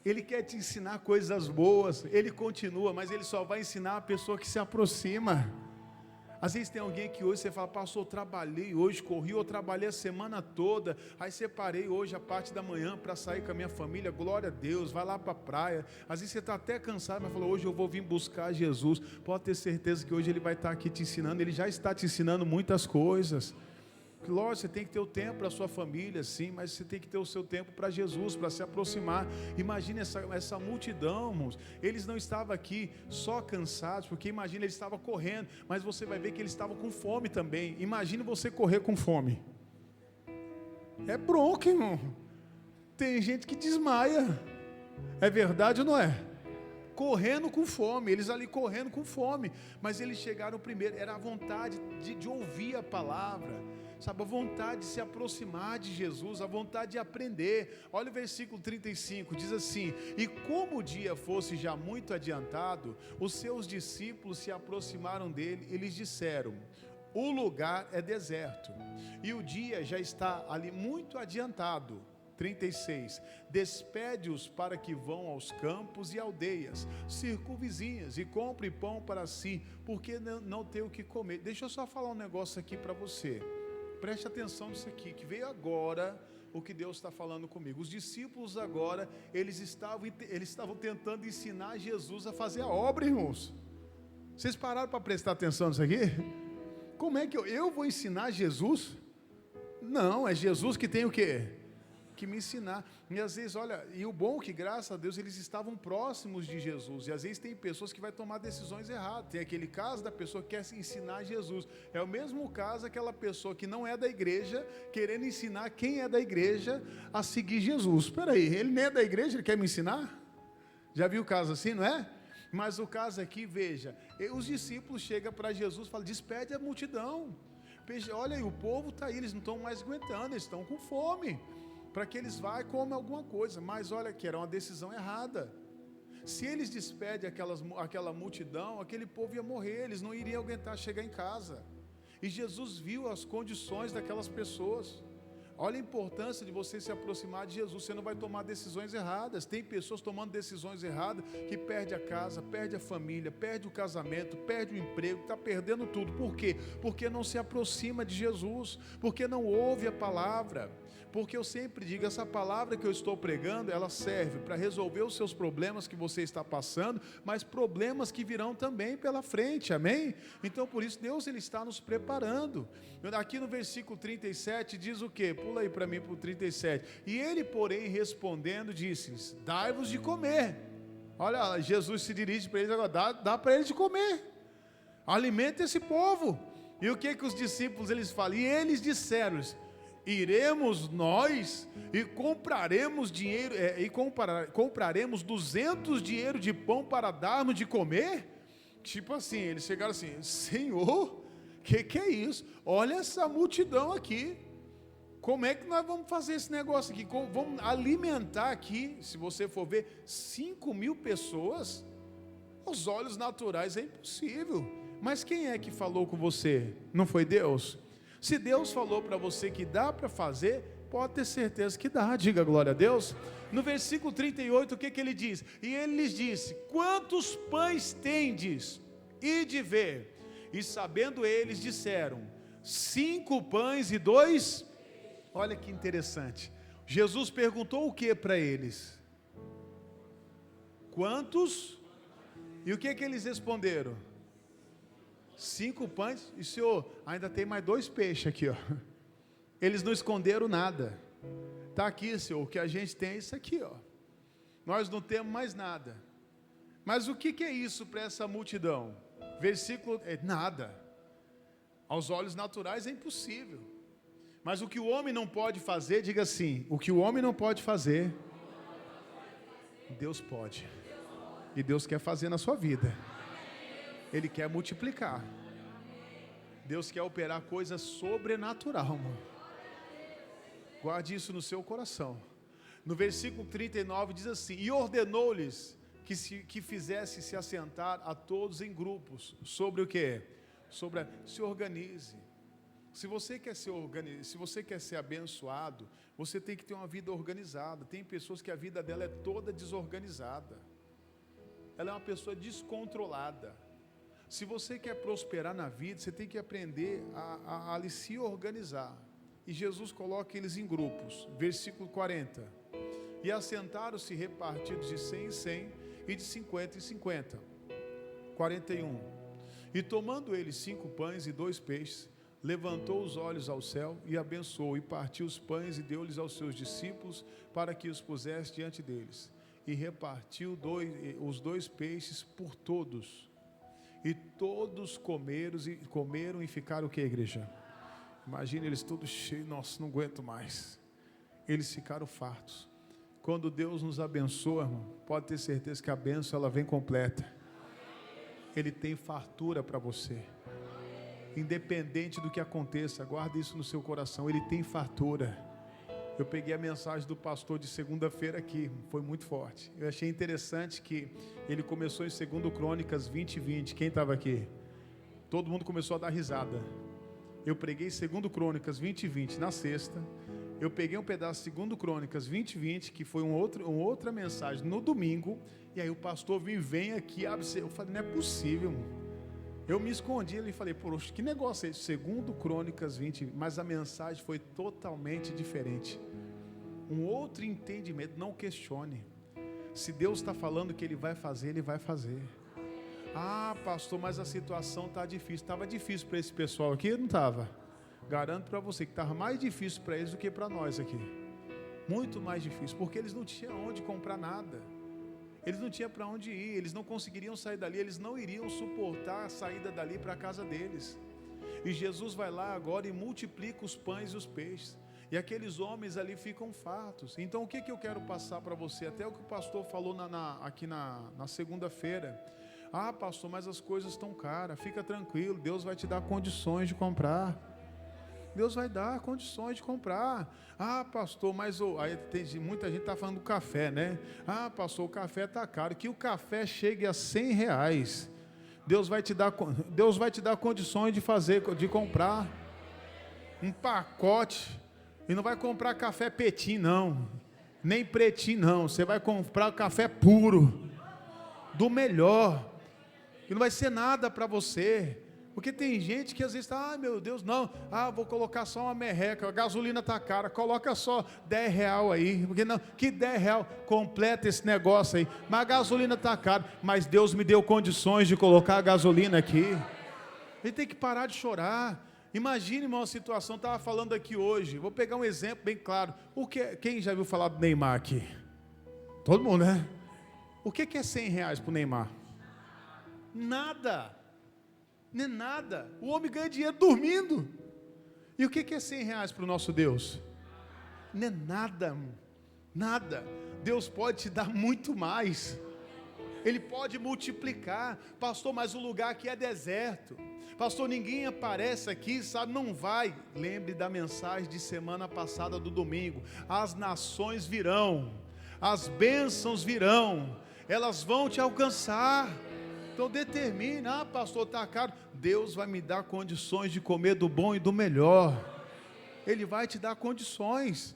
Ele quer te ensinar coisas boas. Ele continua, mas Ele só vai ensinar a pessoa que se aproxima. Às vezes tem alguém que hoje você fala, pastor, eu trabalhei hoje, corri, eu trabalhei a semana toda, aí separei hoje a parte da manhã para sair com a minha família, glória a Deus, vai lá para a praia. Às vezes você está até cansado, mas falou, hoje eu vou vir buscar Jesus. Pode ter certeza que hoje Ele vai estar aqui te ensinando, Ele já está te ensinando muitas coisas. Lógico, você tem que ter o tempo para a sua família, sim, mas você tem que ter o seu tempo para Jesus, para se aproximar. Imagine essa multidão, irmãos. Eles não estavam aqui só cansados, porque imagina, eles estavam correndo, mas você vai ver que eles estavam com fome também. Imagine você correr com fome. É bronca, irmão. Tem gente que desmaia. É verdade ou não é? Correndo com fome, eles ali correndo com fome, mas eles chegaram primeiro. Era a vontade de ouvir a palavra, sabe, a vontade de se aproximar de Jesus, a vontade de aprender. Olha o versículo 35, diz assim: e como o dia fosse já muito adiantado, os seus discípulos se aproximaram dele e lhes disseram: o lugar é deserto, e o dia já está ali muito adiantado. 36, despede-os para que vão aos campos e aldeias circunvizinhas e compre pão para si, porque não tem o que comer. Deixa eu só falar um negócio aqui para você, preste atenção nisso aqui, que veio agora o que Deus está falando comigo. Os discípulos agora, eles estavam tentando ensinar Jesus a fazer a obra, irmãos. Vocês pararam para prestar atenção nisso aqui? Como é que eu vou ensinar Jesus? Não, é Jesus que tem o quê? Que me ensinar. E às vezes, olha, e o bom que, graças a Deus, eles estavam próximos de Jesus, e às vezes tem pessoas que vai tomar decisões erradas. Tem aquele caso da pessoa que quer se ensinar Jesus, é o mesmo caso aquela pessoa que não é da igreja, querendo ensinar quem é da igreja a seguir Jesus. Espera aí, ele nem é da igreja, ele quer me ensinar? Já viu o caso assim, não é? Mas o caso aqui, veja, os discípulos chegam para Jesus e falam, despede a multidão, olha aí, o povo está aí, eles não estão mais aguentando, eles estão com fome, para que eles vá e comam alguma coisa. Mas olha que era uma decisão errada. Se eles despedem aquela multidão, aquele povo ia morrer, eles não iriam aguentar chegar em casa. E Jesus viu as condições daquelas pessoas. Olha a importância de você se aproximar de Jesus. Você não vai tomar decisões erradas. Tem pessoas tomando decisões erradas que perde a casa, perde a família, perde o casamento, perde o emprego, está perdendo tudo. Por quê? Porque não se aproxima de Jesus, porque não ouve a palavra. Porque eu sempre digo, essa palavra que eu estou pregando, ela serve para resolver os seus problemas que você está passando, mas problemas que virão também pela frente, amém? Então por isso Deus, Ele está nos preparando. Aqui no versículo 37 diz o quê? Pula aí para mim para o 37. E ele, porém, respondendo, disse-lhes: dai-vos de comer. Olha, Jesus se dirige para eles agora, dá para eles de comer. Alimenta esse povo. E o que os discípulos eles falam? E eles disseram-lhes: iremos nós e compraremos dinheiro, compraremos 200 dinheiro de pão para darmos de comer? Tipo assim, eles chegaram assim: Senhor, que é isso? Olha essa multidão aqui. Como é que nós vamos fazer esse negócio aqui? Vamos alimentar aqui, se você for ver, 5.000 pessoas? Aos olhos naturais é impossível. Mas quem é que falou com você? Não foi Deus? Se Deus falou para você que dá para fazer, pode ter certeza que dá. Diga glória a Deus. No versículo 38, o que ele diz? E ele lhes disse: quantos pães tendes? Ide ver. E sabendo eles, disseram: 5 pães e 2. Olha que interessante. Jesus perguntou o que para eles? Quantos? E o que eles responderam? 5 pães. E Senhor, ainda tem mais 2 peixes aqui, ó. Eles não esconderam nada. Está aqui, Senhor, o que a gente tem é isso aqui, ó. Nós não temos mais nada. Mas o que é isso para essa multidão? Versículo, nada. Aos olhos naturais é impossível. Mas o que o homem não pode fazer, diga assim: o que o homem não pode fazer, Deus pode. E Deus quer fazer na sua vida. Ele quer multiplicar. Deus quer operar coisa sobrenatural, mano. Guarde isso no seu coração. No versículo 39 diz assim: e ordenou-lhes que fizesse se assentar a todos em grupos. Sobre o que? Se organize. Se você quer ser abençoado, você tem que ter uma vida organizada. Tem pessoas que a vida dela é toda desorganizada. Ela é uma pessoa descontrolada. Se você quer prosperar na vida, você tem que aprender a se organizar. E Jesus coloca eles em grupos. Versículo 40. E assentaram-se repartidos de 100 em 100 e de 50 em 50. 41. E tomando eles 5 pães e 2 peixes, levantou os olhos ao céu e abençoou, e partiu os pães e deu-lhes aos seus discípulos, para que os pusesse diante deles. E repartiu os 2 peixes por todos. E todos comeram e ficaram o que, igreja? Imagina eles todos cheios, nossa, não aguento mais. Eles ficaram fartos. Quando Deus nos abençoa, irmão, pode ter certeza que a bênção ela vem completa. Ele tem fartura para você. Independente do que aconteça, guarde isso no seu coração, Ele tem fartura. Eu peguei a mensagem do pastor de segunda-feira aqui, foi muito forte. Eu achei interessante que ele começou em 2 Crônicas 20:20. Quem estava aqui? Todo mundo começou a dar risada. Eu preguei 2 Crônicas 20:20 na sexta. Eu peguei um pedaço de 2 Crônicas 20:20, que foi uma outra mensagem no domingo. E aí o pastor vem aqui, abre. Eu falei, não é possível, mano. Eu me escondi ali e falei, poxa, que negócio é esse? 2 Crônicas 20, mas a mensagem foi totalmente diferente. Um outro entendimento, não questione. Se Deus está falando que Ele vai fazer, Ele vai fazer. Ah, pastor, mas a situação está difícil. Estava difícil para esse pessoal aqui? Não estava? Garanto para você que estava mais difícil para eles do que para nós aqui. Muito mais difícil, porque eles não tinham onde comprar nada. Eles não tinham para onde ir, eles não conseguiriam sair dali, eles não iriam suportar a saída dali para a casa deles. E Jesus vai lá agora e multiplica os pães e os peixes. E aqueles homens ali ficam fartos. Então o que eu quero passar para você? Até o que o pastor falou aqui na segunda-feira. Ah, pastor, mas as coisas estão caras. Fica tranquilo, Deus vai te dar condições de comprar. Deus vai dar condições de comprar. Ah, pastor, mas aí muita gente está falando do café, né? Ah, pastor, o café está caro. Que o café chegue a R$100. Deus vai te dar condições de comprar um pacote. E não vai comprar café petim, não. Nem pretinho, não. Você vai comprar café puro. Do melhor. E não vai ser nada para você. Porque tem gente que às vezes está, meu Deus, não, vou colocar só uma merreca, a gasolina está cara, coloca só R$10 aí, porque não, que R$10, completa esse negócio aí, mas a gasolina está cara, mas Deus me deu condições de colocar a gasolina aqui. Ele tem que parar de chorar. Imagine, irmão, a situação, estava falando aqui hoje, vou pegar um exemplo bem claro. Quem já viu falar do Neymar aqui? Todo mundo, né? O que é R$100 para o Neymar? Nada. Não é nada. O homem ganha dinheiro dormindo. E o que é R$100 para o nosso Deus? Não é nada. Nada. Deus pode te dar muito mais. Ele pode multiplicar. Pastor, mas o lugar aqui é deserto. Pastor, ninguém aparece aqui, sabe? Não vai. Lembre da mensagem de semana passada do domingo. As nações virão, as bênçãos virão, elas vão te alcançar. Então determine, pastor, está caro. Deus vai me dar condições de comer do bom e do melhor. Ele vai te dar condições.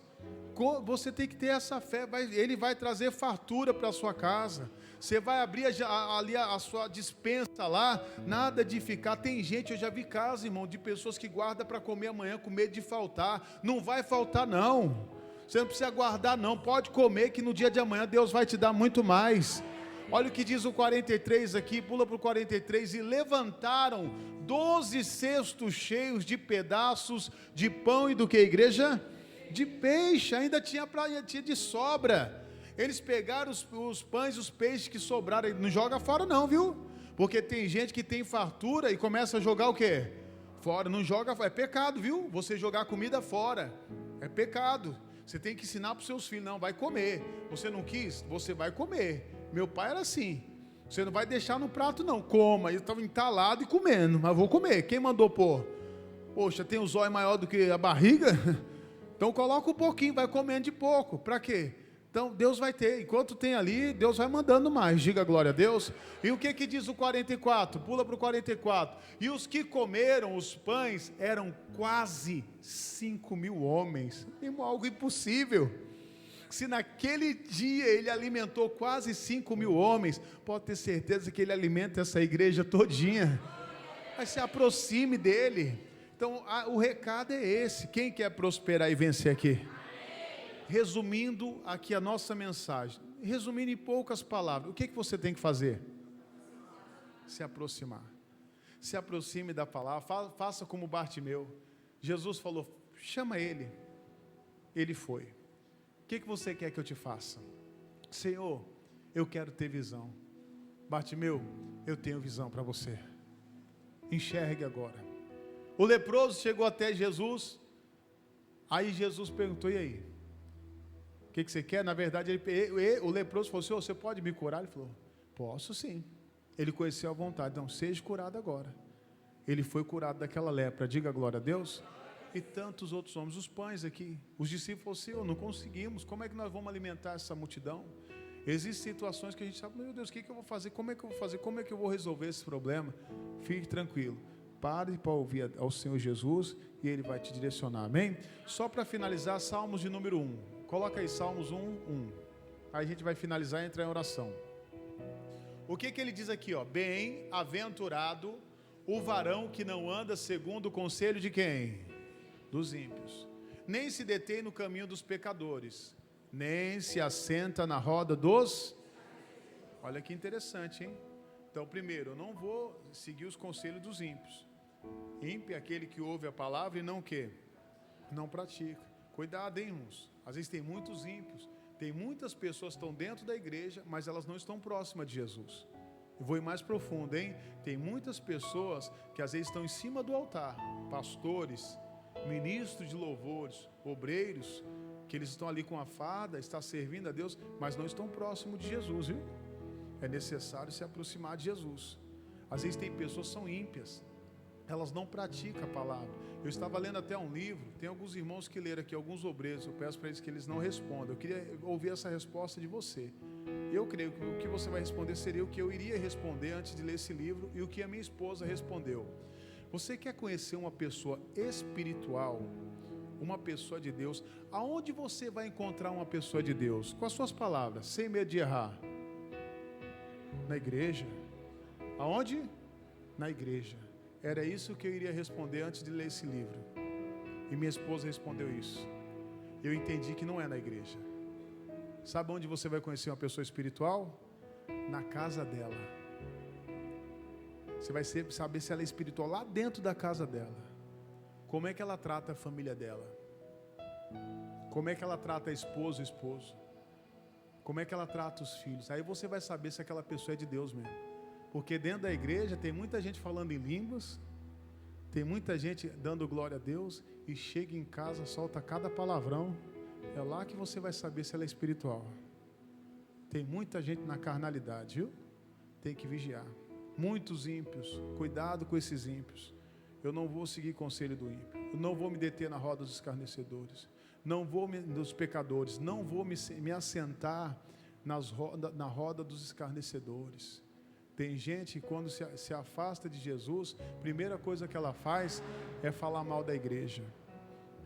Você tem que ter essa fé. Ele vai trazer fartura para a sua casa. Você vai abrir ali a sua despensa lá. Nada de ficar. Tem gente, eu já vi casa, irmão, de pessoas que guardam para comer amanhã com medo de faltar. Não vai faltar não. Você não precisa guardar não. Pode comer que no dia de amanhã Deus vai te dar muito mais. Olha o que diz o 43 aqui. Pula para o 43. E levantaram 12 cestos cheios de pedaços de pão e do que, igreja? De peixe. Ainda tinha de sobra. Eles pegaram os pães e os peixes que sobraram. Não joga fora não, viu? Porque tem gente que tem fartura e começa a jogar o quê? Fora. Não joga fora. É pecado, viu? Você jogar comida fora. É pecado. Você tem que ensinar para os seus filhos. Não, vai comer. Você não quis? Você vai comer. Meu pai era assim. Você não vai deixar no prato não. Coma. Eu estava entalado e comendo. Mas vou comer. Quem mandou pôr? Poxa, tem o zóio maior do que a barriga? Então coloca um pouquinho. Vai comendo de pouco. Para quê? Então Deus vai ter, enquanto tem ali, Deus vai mandando mais, diga glória a Deus. E o que diz o 44? Pula para o 44. E os que comeram os pães eram quase 5.000 homens. Algo impossível. Se naquele dia ele alimentou quase 5.000 homens, pode ter certeza que ele alimenta essa igreja todinha. Mas se aproxime dele. Então o recado é esse. Quem quer prosperar e vencer aqui? Resumindo aqui a nossa mensagem, resumindo em poucas palavras, o que você tem que fazer? Se aproximar. Se aproxime da palavra, faça como Bartimeu. Jesus falou, chama ele. Ele foi. O que você quer que eu te faça? Senhor, eu quero ter visão. Bartimeu, eu tenho visão para você. Enxergue agora. O leproso chegou até Jesus. Aí Jesus perguntou, e aí? O que você quer? Na verdade, o leproso falou, Senhor, você pode me curar? Ele falou, posso sim. Ele conheceu a vontade, então seja curado agora. Ele foi curado daquela lepra, diga glória a Deus. E tantos outros homens, os pães aqui, os discípulos falaram, Senhor, não conseguimos, como é que nós vamos alimentar essa multidão? Existem situações que a gente sabe, meu Deus, o que eu vou fazer? Como é que eu vou fazer? Como é que eu vou resolver esse problema? Fique tranquilo, pare para ouvir ao Senhor Jesus e Ele vai te direcionar, amém? Só para finalizar, Salmos de número 1. Coloca aí Salmos 1, 1. Aí a gente vai finalizar e entrar em oração. O que ele diz aqui? Bem-aventurado o varão que não anda segundo o conselho de quem? Dos ímpios. Nem se detém no caminho dos pecadores, nem se assenta na roda dos... Olha que interessante, hein? Então, primeiro, eu não vou seguir os conselhos dos ímpios. Ímpio é aquele que ouve a palavra e não o quê? Não pratica. Cuidado, hein, irmãos? Às vezes tem muitos ímpios, tem muitas pessoas que estão dentro da igreja, mas elas não estão próximas de Jesus. Eu vou ir mais profundo, hein? Tem muitas pessoas que às vezes estão em cima do altar, pastores, ministros de louvores, obreiros, que eles estão ali com a farda, está servindo a Deus, mas não estão próximos de Jesus, viu? É necessário se aproximar de Jesus. Às vezes tem pessoas que são ímpias, elas não praticam a palavra. Eu estava lendo até um livro, tem alguns irmãos que leram aqui, alguns obreiros, eu peço para eles que eles não respondam. Eu queria ouvir essa resposta de você. Eu creio que o que você vai responder seria o que eu iria responder antes de ler esse livro e o que a minha esposa respondeu. Você quer conhecer uma pessoa espiritual, uma pessoa de Deus? Aonde você vai encontrar uma pessoa de Deus? Com as suas palavras, sem medo de errar. Na igreja. Aonde? Na igreja. Era isso que eu iria responder antes de ler esse livro. E minha esposa respondeu isso. Eu entendi que não é na igreja. Sabe onde você vai conhecer uma pessoa espiritual? Na casa dela. Você vai saber se ela é espiritual lá dentro da casa dela. Como é que ela trata a família dela? Como é que ela trata a esposa, o esposo? Como é que ela trata os filhos? Aí você vai saber se aquela pessoa é de Deus mesmo. Porque dentro da igreja tem muita gente falando em línguas, tem muita gente dando glória a Deus, e chega em casa, solta cada palavrão. É lá que você vai saber se ela é espiritual. Tem muita gente na carnalidade, viu? tem que vigiar. Muitos ímpios, cuidado com esses ímpios. Eu não vou seguir conselho do ímpio. Eu não vou me deter na roda dos escarnecedores. Não vou dos pecadores. Não vou me assentar na roda dos escarnecedores. Tem gente que quando se afasta de Jesus, a primeira coisa que ela faz é falar mal da igreja.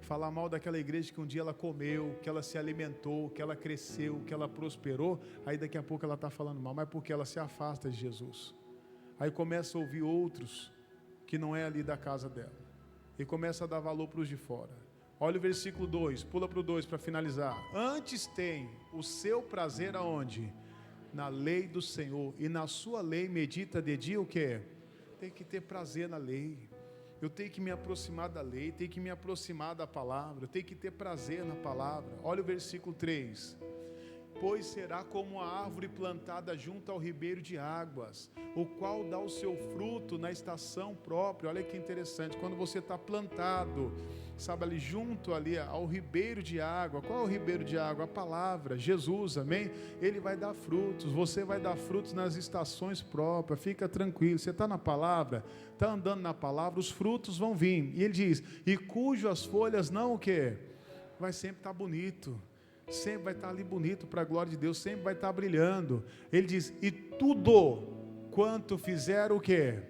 Falar mal daquela igreja que um dia ela comeu, que ela se alimentou, que ela cresceu, que ela prosperou. Aí daqui a pouco ela está falando mal, mas porque ela se afasta de Jesus. Aí começa a ouvir outros que não é ali da casa dela. E começa a dar valor para os de fora. Olha o versículo 2, pula para o 2 para finalizar. Antes tem o seu prazer aonde? Na lei do Senhor, e na sua lei medita de dia o que? Tem que ter prazer na lei. Eu tenho que me aproximar da lei, tenho que me aproximar da palavra, eu tenho que ter prazer na palavra. Olha o versículo 3. Pois será como a árvore plantada junto ao ribeiro de águas, o qual dá o seu fruto na estação própria. Olha que interessante, quando você está plantado, sabe, ali junto ali ao ribeiro de água. Qual é o ribeiro de água? A palavra, Jesus, amém? Ele vai dar frutos, você vai dar frutos nas estações próprias, fica tranquilo, você está na palavra, está andando na palavra, os frutos vão vir. E ele diz, e cujas folhas não o quê? Vai sempre estar bonito. Sempre vai estar ali bonito para a glória de Deus, sempre vai estar brilhando. Ele diz, e tudo quanto fizer o quê?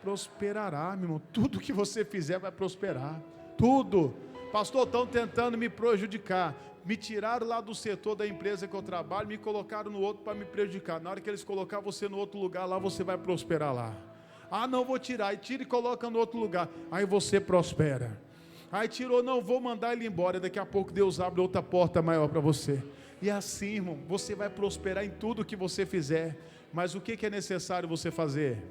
Prosperará, meu irmão. Tudo que você fizer vai prosperar. Tudo. Pastor, estão tentando me prejudicar. Me tiraram lá do setor da empresa que eu trabalho, me colocaram no outro para me prejudicar. Na hora que eles colocar você no outro lugar, lá você vai prosperar lá. Ah, não vou tirar. E tira e coloca no outro lugar. Aí você prospera. Aí tirou, não, vou mandar ele embora. Daqui a pouco Deus abre outra porta maior para você. E assim, irmão, você vai prosperar em tudo que você fizer. Mas o que é necessário você fazer?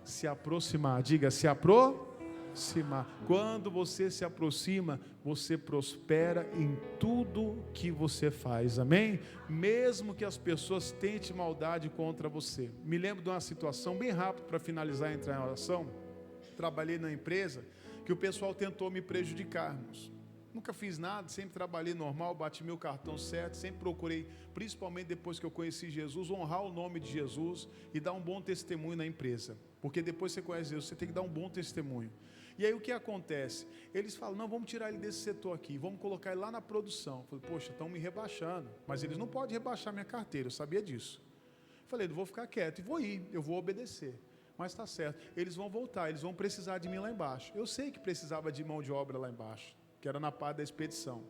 Se aproximar. Diga, se aproximar. Quando você se aproxima, você prospera em tudo que você faz. Amém? Mesmo que as pessoas tentem maldade contra você. Me lembro de uma situação bem rápida para finalizar e entrar em oração. Trabalhei na empresa que o pessoal tentou me prejudicar, irmãos. Nunca fiz nada, sempre trabalhei normal, bati meu cartão certo, sempre procurei, principalmente depois que eu conheci Jesus, honrar o nome de Jesus e dar um bom testemunho na empresa. Porque depois que você conhece Jesus, você tem que dar um bom testemunho. E aí o que acontece? Eles falam, não, vamos tirar ele desse setor aqui, vamos colocar ele lá na produção. Eu falei, poxa, estão me rebaixando, mas eles não podem rebaixar minha carteira, eu sabia disso. Eu falei, não vou ficar quieto, e vou ir, eu vou obedecer. Mas está certo, eles vão voltar, eles vão precisar de mim lá embaixo. Eu sei que precisava de mão de obra lá embaixo, que era na parte da expedição.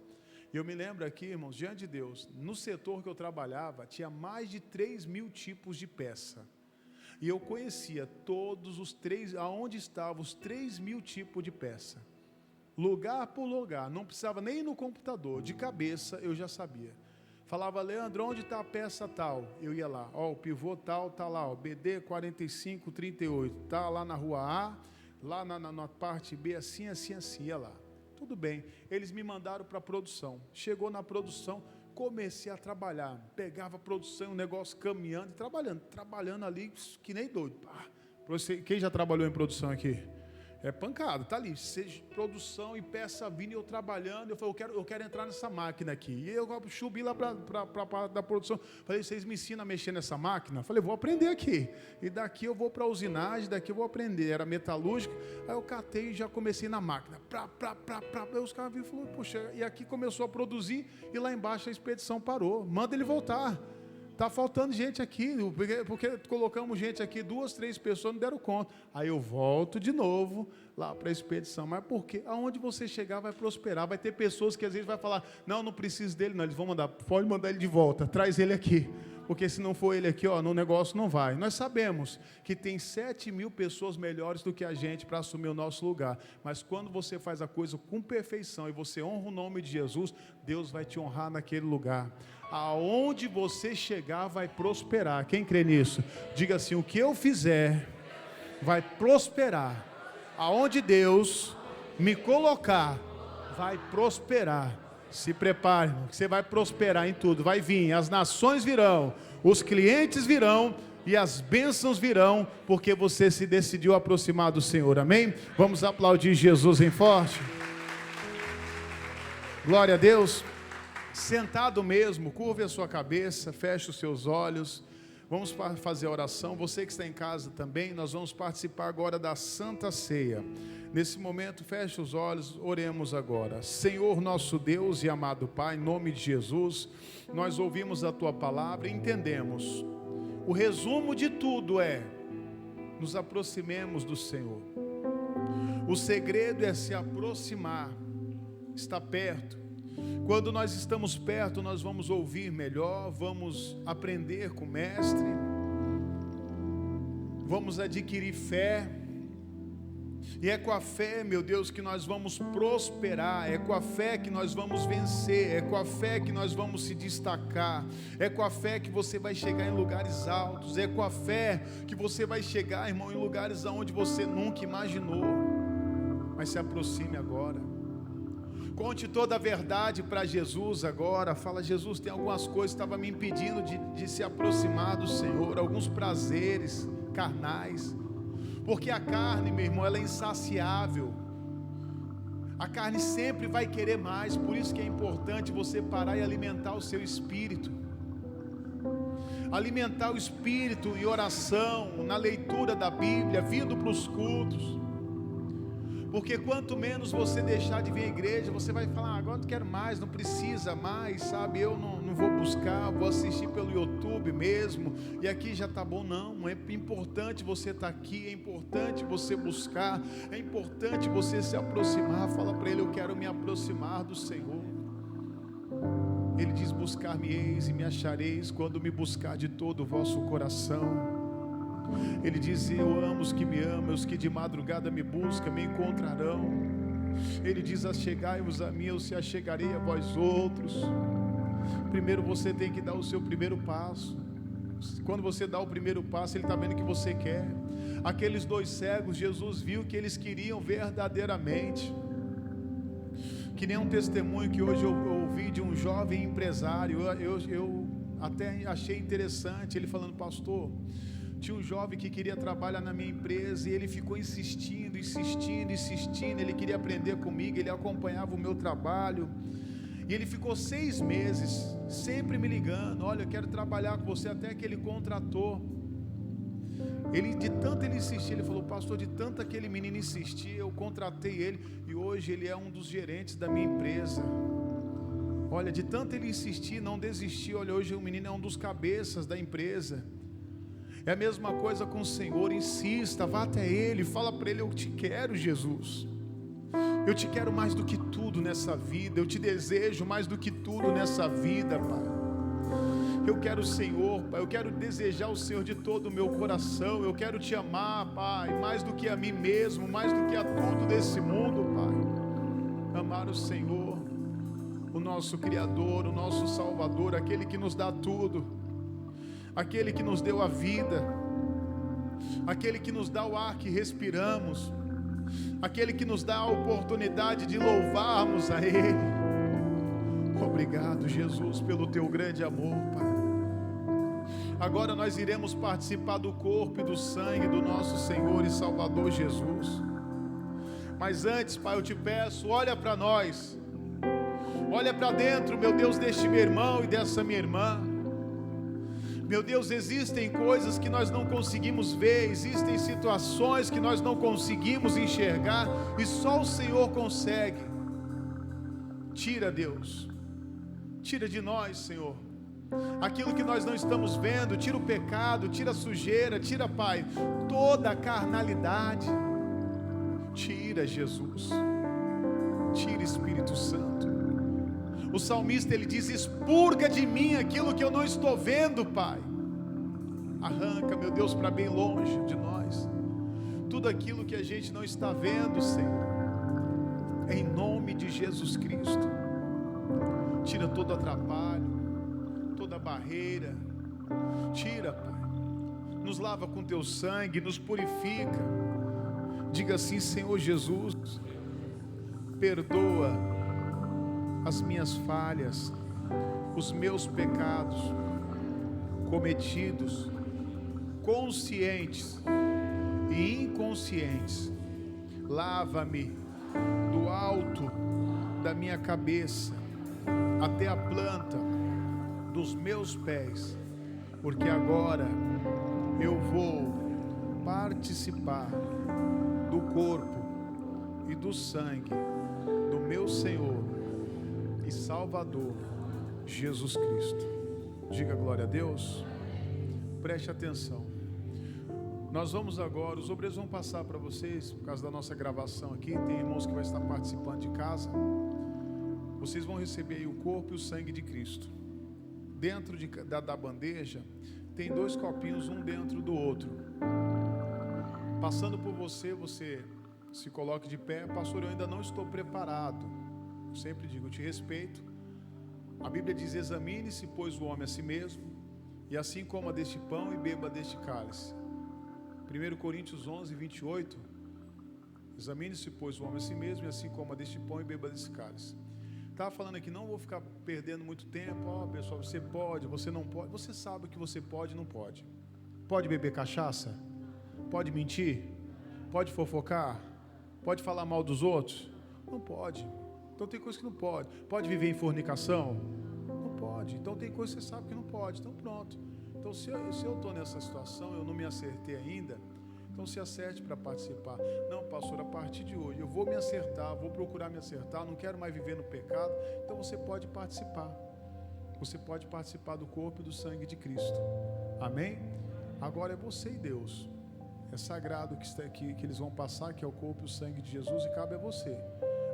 E eu me lembro aqui, irmãos, diante de Deus, no setor que eu trabalhava, tinha mais de 3.000 tipos de peça. E eu conhecia todos os aonde estavam os 3.000 tipos de peça. Lugar por lugar, não precisava nem ir no computador, de cabeça eu já sabia. Falava, Leandro, onde está a peça tal? Eu ia lá, ó, o pivô tal, está lá, ó, BD 4538, está lá na rua A, lá na parte B, assim, ia lá. Tudo bem, eles me mandaram para a produção. Chegou na produção, comecei a trabalhar, pegava a produção, um negócio caminhando e trabalhando ali, que nem doido. Quem já trabalhou em produção aqui? É pancada, tá ali, seja produção e peça vindo e eu trabalhando, eu falei, eu quero entrar nessa máquina aqui. E eu subi lá para a parte da produção, falei, vocês me ensinam a mexer nessa máquina? Falei, vou aprender aqui. E daqui eu vou para a usinagem, daqui eu vou aprender. Era metalúrgica, aí eu catei e já comecei na máquina. Aí os caras viram e falaram, poxa, e aqui começou a produzir e lá embaixo a expedição parou. Manda ele voltar. Está faltando gente aqui, porque colocamos gente aqui, 2, 3 pessoas não deram conta. Aí eu volto de novo lá para a expedição. Mas por quê? Aonde você chegar vai prosperar. Vai ter pessoas que às vezes vai falar, não preciso dele, não. Eles vão mandar, pode mandar ele de volta, traz ele aqui. Porque se não for ele aqui, ó, no negócio não vai. Nós sabemos que tem 7.000 pessoas melhores do que a gente para assumir o nosso lugar. Mas quando você faz a coisa com perfeição e você honra o nome de Jesus, Deus vai te honrar naquele lugar. Aonde você chegar vai prosperar. Quem crê nisso? Diga assim, o que eu fizer vai prosperar. Aonde Deus me colocar vai prosperar. Se prepare, que você vai prosperar em tudo. Vai vir, as nações virão, os clientes virão e as bênçãos virão, porque você se decidiu aproximar do Senhor. Amém? Vamos aplaudir Jesus em forte. Glória a Deus. Sentado mesmo, curve a sua cabeça, feche os seus olhos. Vamos fazer a oração. Você que está em casa também, nós vamos participar agora da Santa Ceia. Nesse momento, feche os olhos, oremos agora. Senhor nosso Deus e amado Pai, em nome de Jesus, nós ouvimos a Tua palavra e entendemos. O resumo de tudo é: nos aproximemos do Senhor. O segredo é se aproximar, estar perto. Quando nós estamos perto, nós vamos ouvir melhor, vamos aprender com o Mestre, vamos adquirir fé. E é com a fé, meu Deus, que nós vamos prosperar, é com a fé que nós vamos vencer, é com a fé que nós vamos se destacar, é com a fé que você vai chegar em lugares altos, é com a fé que você vai chegar, irmão, em lugares aonde você nunca imaginou. Mas se aproxime agora, conte toda a verdade para Jesus agora. Fala: Jesus, tem algumas coisas que estavam me impedindo de se aproximar do Senhor, alguns prazeres carnais, porque a carne, meu irmão, ela é insaciável. A carne sempre vai querer mais. Por isso que é importante você parar e alimentar o seu espírito. Alimentar o espírito em oração, na leitura da Bíblia, vindo para os cultos. Porque quanto menos você deixar de vir à igreja, você vai falar: agora não quero mais, não precisa mais, sabe? Eu não vou buscar, vou assistir pelo YouTube mesmo, e aqui já está bom. Não, é importante você estar aqui, é importante você buscar, é importante você se aproximar. Fala para Ele: eu quero me aproximar do Senhor. Ele diz: buscar-me-eis e me achareis, quando me buscar de todo o vosso coração. Ele diz: eu amo os que me amam, os que de madrugada me buscam, me encontrarão. Ele diz: achegai-vos a mim, eu se achegarei a vós outros. Primeiro você tem que dar o seu primeiro passo. Quando você dá o primeiro passo, Ele está vendo o que você quer. Aqueles 2 cegos, Jesus viu que eles queriam verdadeiramente. Que nem um testemunho que hoje eu ouvi de um jovem empresário. Eu até achei interessante ele falando: pastor, tinha um jovem que queria trabalhar na minha empresa e ele ficou insistindo, ele queria aprender comigo, ele acompanhava o meu trabalho, e ele ficou 6 meses, sempre me ligando: olha, eu quero trabalhar com você, até que ele contratou. De tanto ele insistir, ele falou: pastor, de tanto aquele menino insistir, eu contratei ele, e hoje ele é um dos gerentes da minha empresa. Olha, de tanto ele insistir, não desistir, olha, hoje o menino é um dos cabeças da empresa. É a mesma coisa com o Senhor. Insista, vá até Ele, fala para Ele: eu te quero, Jesus, eu te quero mais do que tudo nessa vida, eu te desejo mais do que tudo nessa vida, Pai. Eu quero o Senhor, Pai, eu quero desejar o Senhor de todo o meu coração, eu quero te amar, Pai, mais do que a mim mesmo, mais do que a tudo desse mundo, Pai. Amar o Senhor, o nosso Criador, o nosso Salvador, aquele que nos dá tudo, aquele que nos deu a vida, aquele que nos dá o ar que respiramos, aquele que nos dá a oportunidade de louvarmos a Ele. Obrigado, Jesus, pelo Teu grande amor, Pai. Agora nós iremos participar do corpo e do sangue do nosso Senhor e Salvador Jesus. Mas antes, Pai, eu te peço, olha para nós, olha para dentro, meu Deus, deste meu irmão e dessa minha irmã. Meu Deus, existem coisas que nós não conseguimos ver, existem situações que nós não conseguimos enxergar, e só o Senhor consegue. Tira, Deus, tira de nós, Senhor, aquilo que nós não estamos vendo. Tira o pecado, tira a sujeira, tira, Pai, toda a carnalidade. Tira, Jesus, tira, Espírito Santo. O salmista, ele diz: expurga de mim aquilo que eu não estou vendo, Pai. Arranca, meu Deus, para bem longe de nós tudo aquilo que a gente não está vendo, Senhor, em nome de Jesus Cristo. Tira todo atrapalho, toda barreira. Tira, Pai, nos lava com Teu sangue, nos purifica. Diga assim: Senhor Jesus, perdoa as minhas falhas, os meus pecados cometidos, conscientes e inconscientes. Lava-me do alto da minha cabeça até a planta dos meus pés, porque agora eu vou participar do corpo e do sangue do meu Senhor e Salvador Jesus Cristo. Diga glória a Deus. Preste atenção. Nós vamos agora, os obreiros vão passar para vocês, por causa da nossa gravação aqui, tem irmãos que vão estar participando de casa. Vocês vão receber aí o corpo e o sangue de Cristo. Dentro da bandeja tem 2 copinhos, um dentro do outro. Passando por você, você se coloque de pé. Pastor, eu ainda não estou preparado. Eu sempre digo, eu te respeito. A Bíblia diz: examine-se, pois, o homem a si mesmo, e assim coma deste pão e beba deste cálice. 1 Coríntios 11, 28. Examine-se, pois, o homem a si mesmo, e assim coma deste pão e beba desse cálice. Estava falando aqui, não vou ficar perdendo muito tempo. Pessoal, você pode, você não pode. Você sabe o que você pode e não pode. Pode beber cachaça? Pode mentir? Pode fofocar? Pode falar mal dos outros? Não pode. Então tem coisa que não pode. Pode viver em fornicação? Não pode. Então tem coisa que você sabe que não pode. Então pronto. Então se eu estou nessa situação, eu não me acertei ainda, então se acerte para participar. Não, pastor, a partir de hoje eu vou me acertar, vou procurar me acertar, não quero mais viver no pecado. Então você pode participar. Você pode participar do corpo e do sangue de Cristo. Amém? Agora é você e Deus. É sagrado que eles vão passar, que é o corpo e o sangue de Jesus, e cabe a você.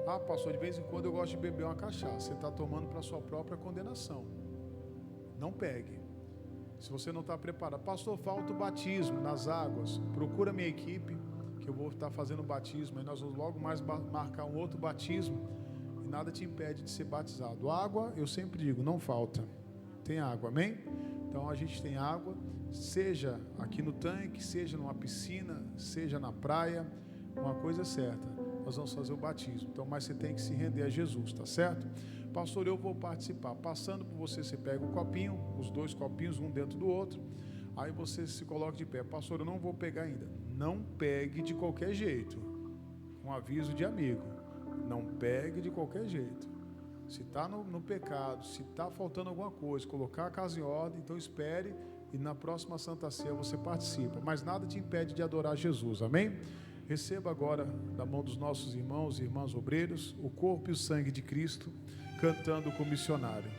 Ah, pastor, de vez em quando eu gosto de beber uma cachaça. Você está tomando para a sua própria condenação. Não pegue. Se você não está preparado, pastor, falta o batismo nas águas. Procura a minha equipe, que eu vou estar fazendo o batismo. Aí nós vamos logo mais marcar um outro batismo. E nada te impede de ser batizado. Água, eu sempre digo, não falta. Tem água, amém? Então a gente tem água, seja aqui no tanque, seja numa piscina, seja na praia. Uma coisa é certa, nós vamos fazer o batismo. Então, mas você tem que se render a Jesus, tá certo? Pastor, eu vou participar. Passando por você, você pega o copinho, os 2 copinhos, um dentro do outro. Aí você se coloca de pé. Pastor, eu não vou pegar ainda. Não pegue de qualquer jeito. Um aviso de amigo. Não pegue de qualquer jeito. Se está no pecado, se está faltando alguma coisa, colocar a casa em ordem, então espere e na próxima Santa Ceia você participa. Mas nada te impede de adorar Jesus, amém? Receba agora da mão dos nossos irmãos e irmãs obreiros o corpo e o sangue de Cristo, cantando com o missionário.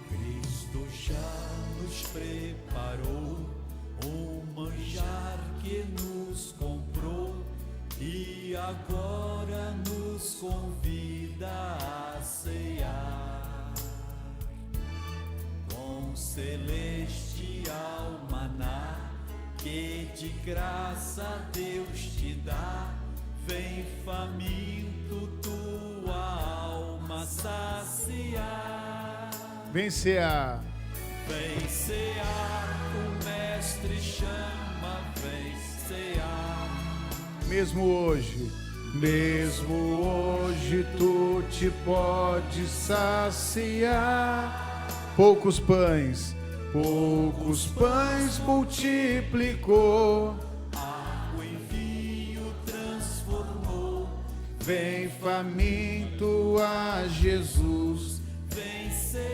Cristo já nos preparou um manjar que nos comprou e agora nos convida a cear com celestial maná que de graça Deus te dá. Vem faminto tua alma saciar. Vem cear. Vem cear, o mestre chama, vem cear. Mesmo hoje tu te pode saciar. Poucos pães multiplicou. Água em vinho transformou. Vem faminto a Jesus. Vem cear.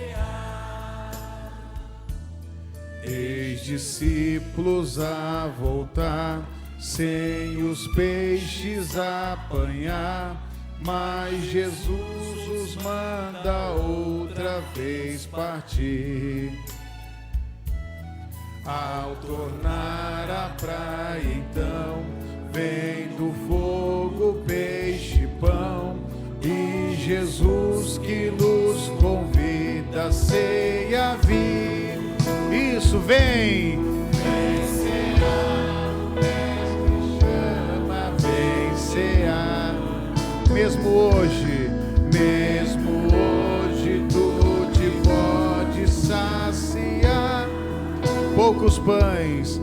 Eis discípulos a voltar, sem os peixes apanhar, mas Jesus os manda outra vez partir. Ao tornar a praia então, vem do fogo peixe e pão, e Jesus que nos convida a ceia vir. Isso, vem! Vem cear, o mestre chama, vem cear. Mesmo hoje tu te pode saciar. Poucos pães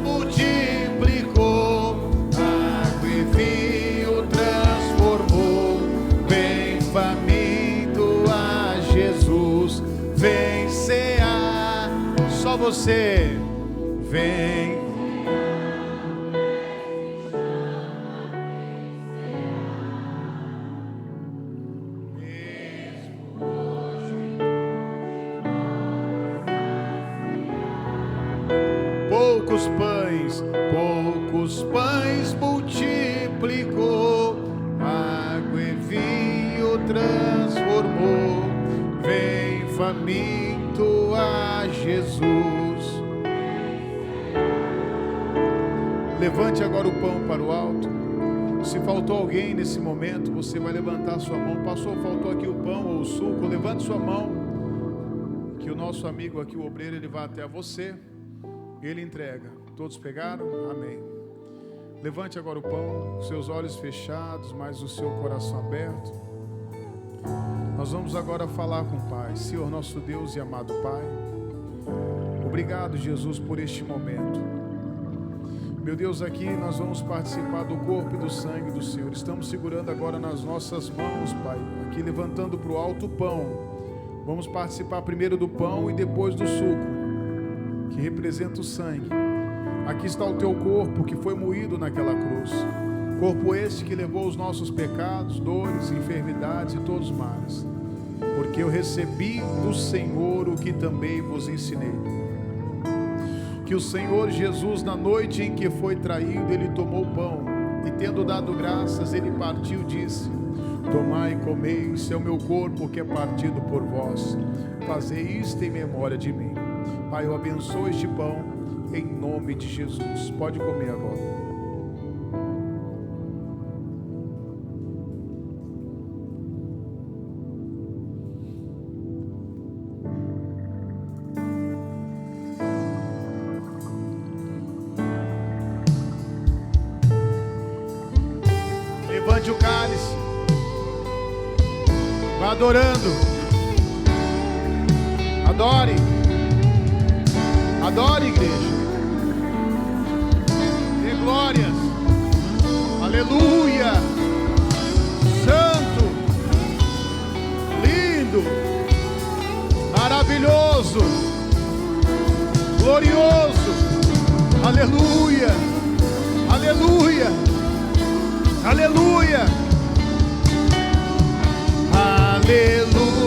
multiplicou. Água e vinho transformou. você. Vem. Poucos pães multiplicou, água e vinho transformou. Vem faminto a Jesus. Levante agora o pão para o alto. Se faltou alguém nesse momento, você vai levantar sua mão. Faltou aqui o pão ou o suco, levante sua mão, que o nosso amigo aqui, o obreiro, ele vai até você, ele entrega. Todos pegaram? Amém. Levante agora o pão, seus olhos fechados, mas o seu coração aberto. Nós vamos agora falar com o Pai. Senhor, nosso Deus e amado Pai, obrigado, Jesus, por este momento. Meu Deus, aqui nós vamos participar do corpo e do sangue do Senhor. Estamos segurando agora nas nossas mãos, Pai, aqui levantando para o alto o pão. Vamos participar primeiro do pão e depois do suco, que representa o sangue. Aqui está o teu corpo que foi moído naquela cruz. Corpo este que levou os nossos pecados, dores, enfermidades e todos os males. Porque eu recebi do Senhor o que também vos ensinei. Que o Senhor Jesus, na noite em que foi traído, ele tomou o pão e, tendo dado graças, ele partiu e disse: tomai e comei, isso é o meu corpo que é partido por vós. Fazei isto em memória de mim. Pai, eu abençoo este pão em nome de Jesus. Pode comer agora. Levante o cálice. Vá adorando. Adore. Adore, igreja. Dê glórias. Aleluia. Santo. Lindo. Maravilhoso. Glorioso. Aleluia. Aleluia. Aleluia. Aleluia.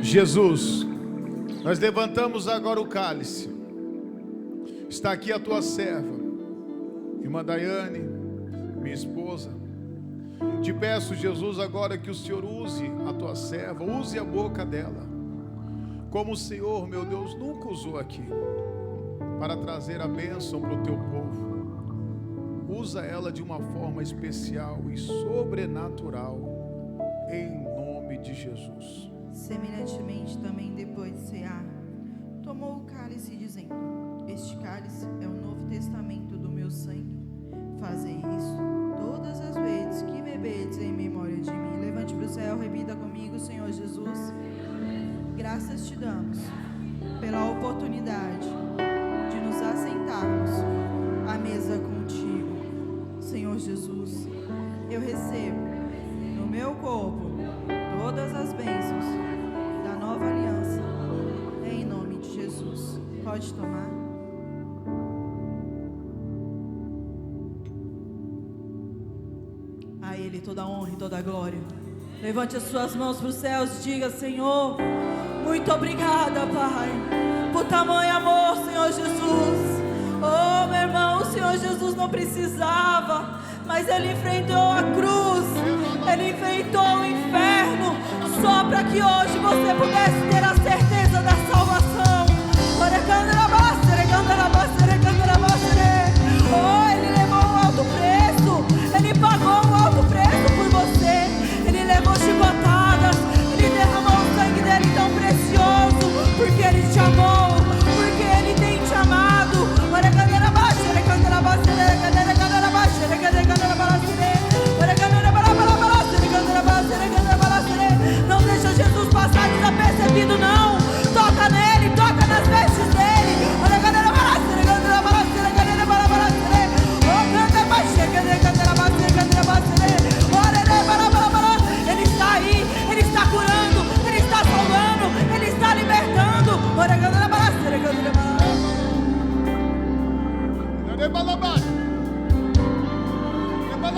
Jesus, nós levantamos agora o cálice. Está aqui a tua serva, irmã Daiane, minha esposa. Te peço, Jesus, agora que o Senhor use a tua serva, use a boca dela, como o Senhor, meu Deus, nunca usou aqui, para trazer a bênção para o teu povo. Usa ela de uma forma especial e sobrenatural, em nome de Jesus. Semelhantemente também depois de cear, tomou o cálice dizendo: este cálice é o novo testamento do meu sangue. Fazei isso todas as vezes que bebedes em memória de mim. Levante para o céu, repita comigo: Senhor Jesus, graças te damos pela oportunidade de nos assentarmos à mesa contigo. Senhor Jesus, eu recebo no meu corpo todas as bênçãos da nova aliança, em nome de Jesus. Pode tomar. A Ele toda a honra e toda a glória. Levante as suas mãos para os céus e diga: Senhor, muito obrigada, Pai, por tamanho amor, Senhor Jesus. Oh, meu irmão, o Senhor Jesus não precisava, mas Ele enfrentou a cruz, Ele enfrentou o inferno, só para que hoje você pudesse ter a certeza da salvação. Oh, Ele levou um alto preço, Ele pagou um alto preço por você. Ele levou chicotadas, Ele derramou o sangue dele tão precioso, porque Ele te amou, porque Ele tem te amado. Ebalabá.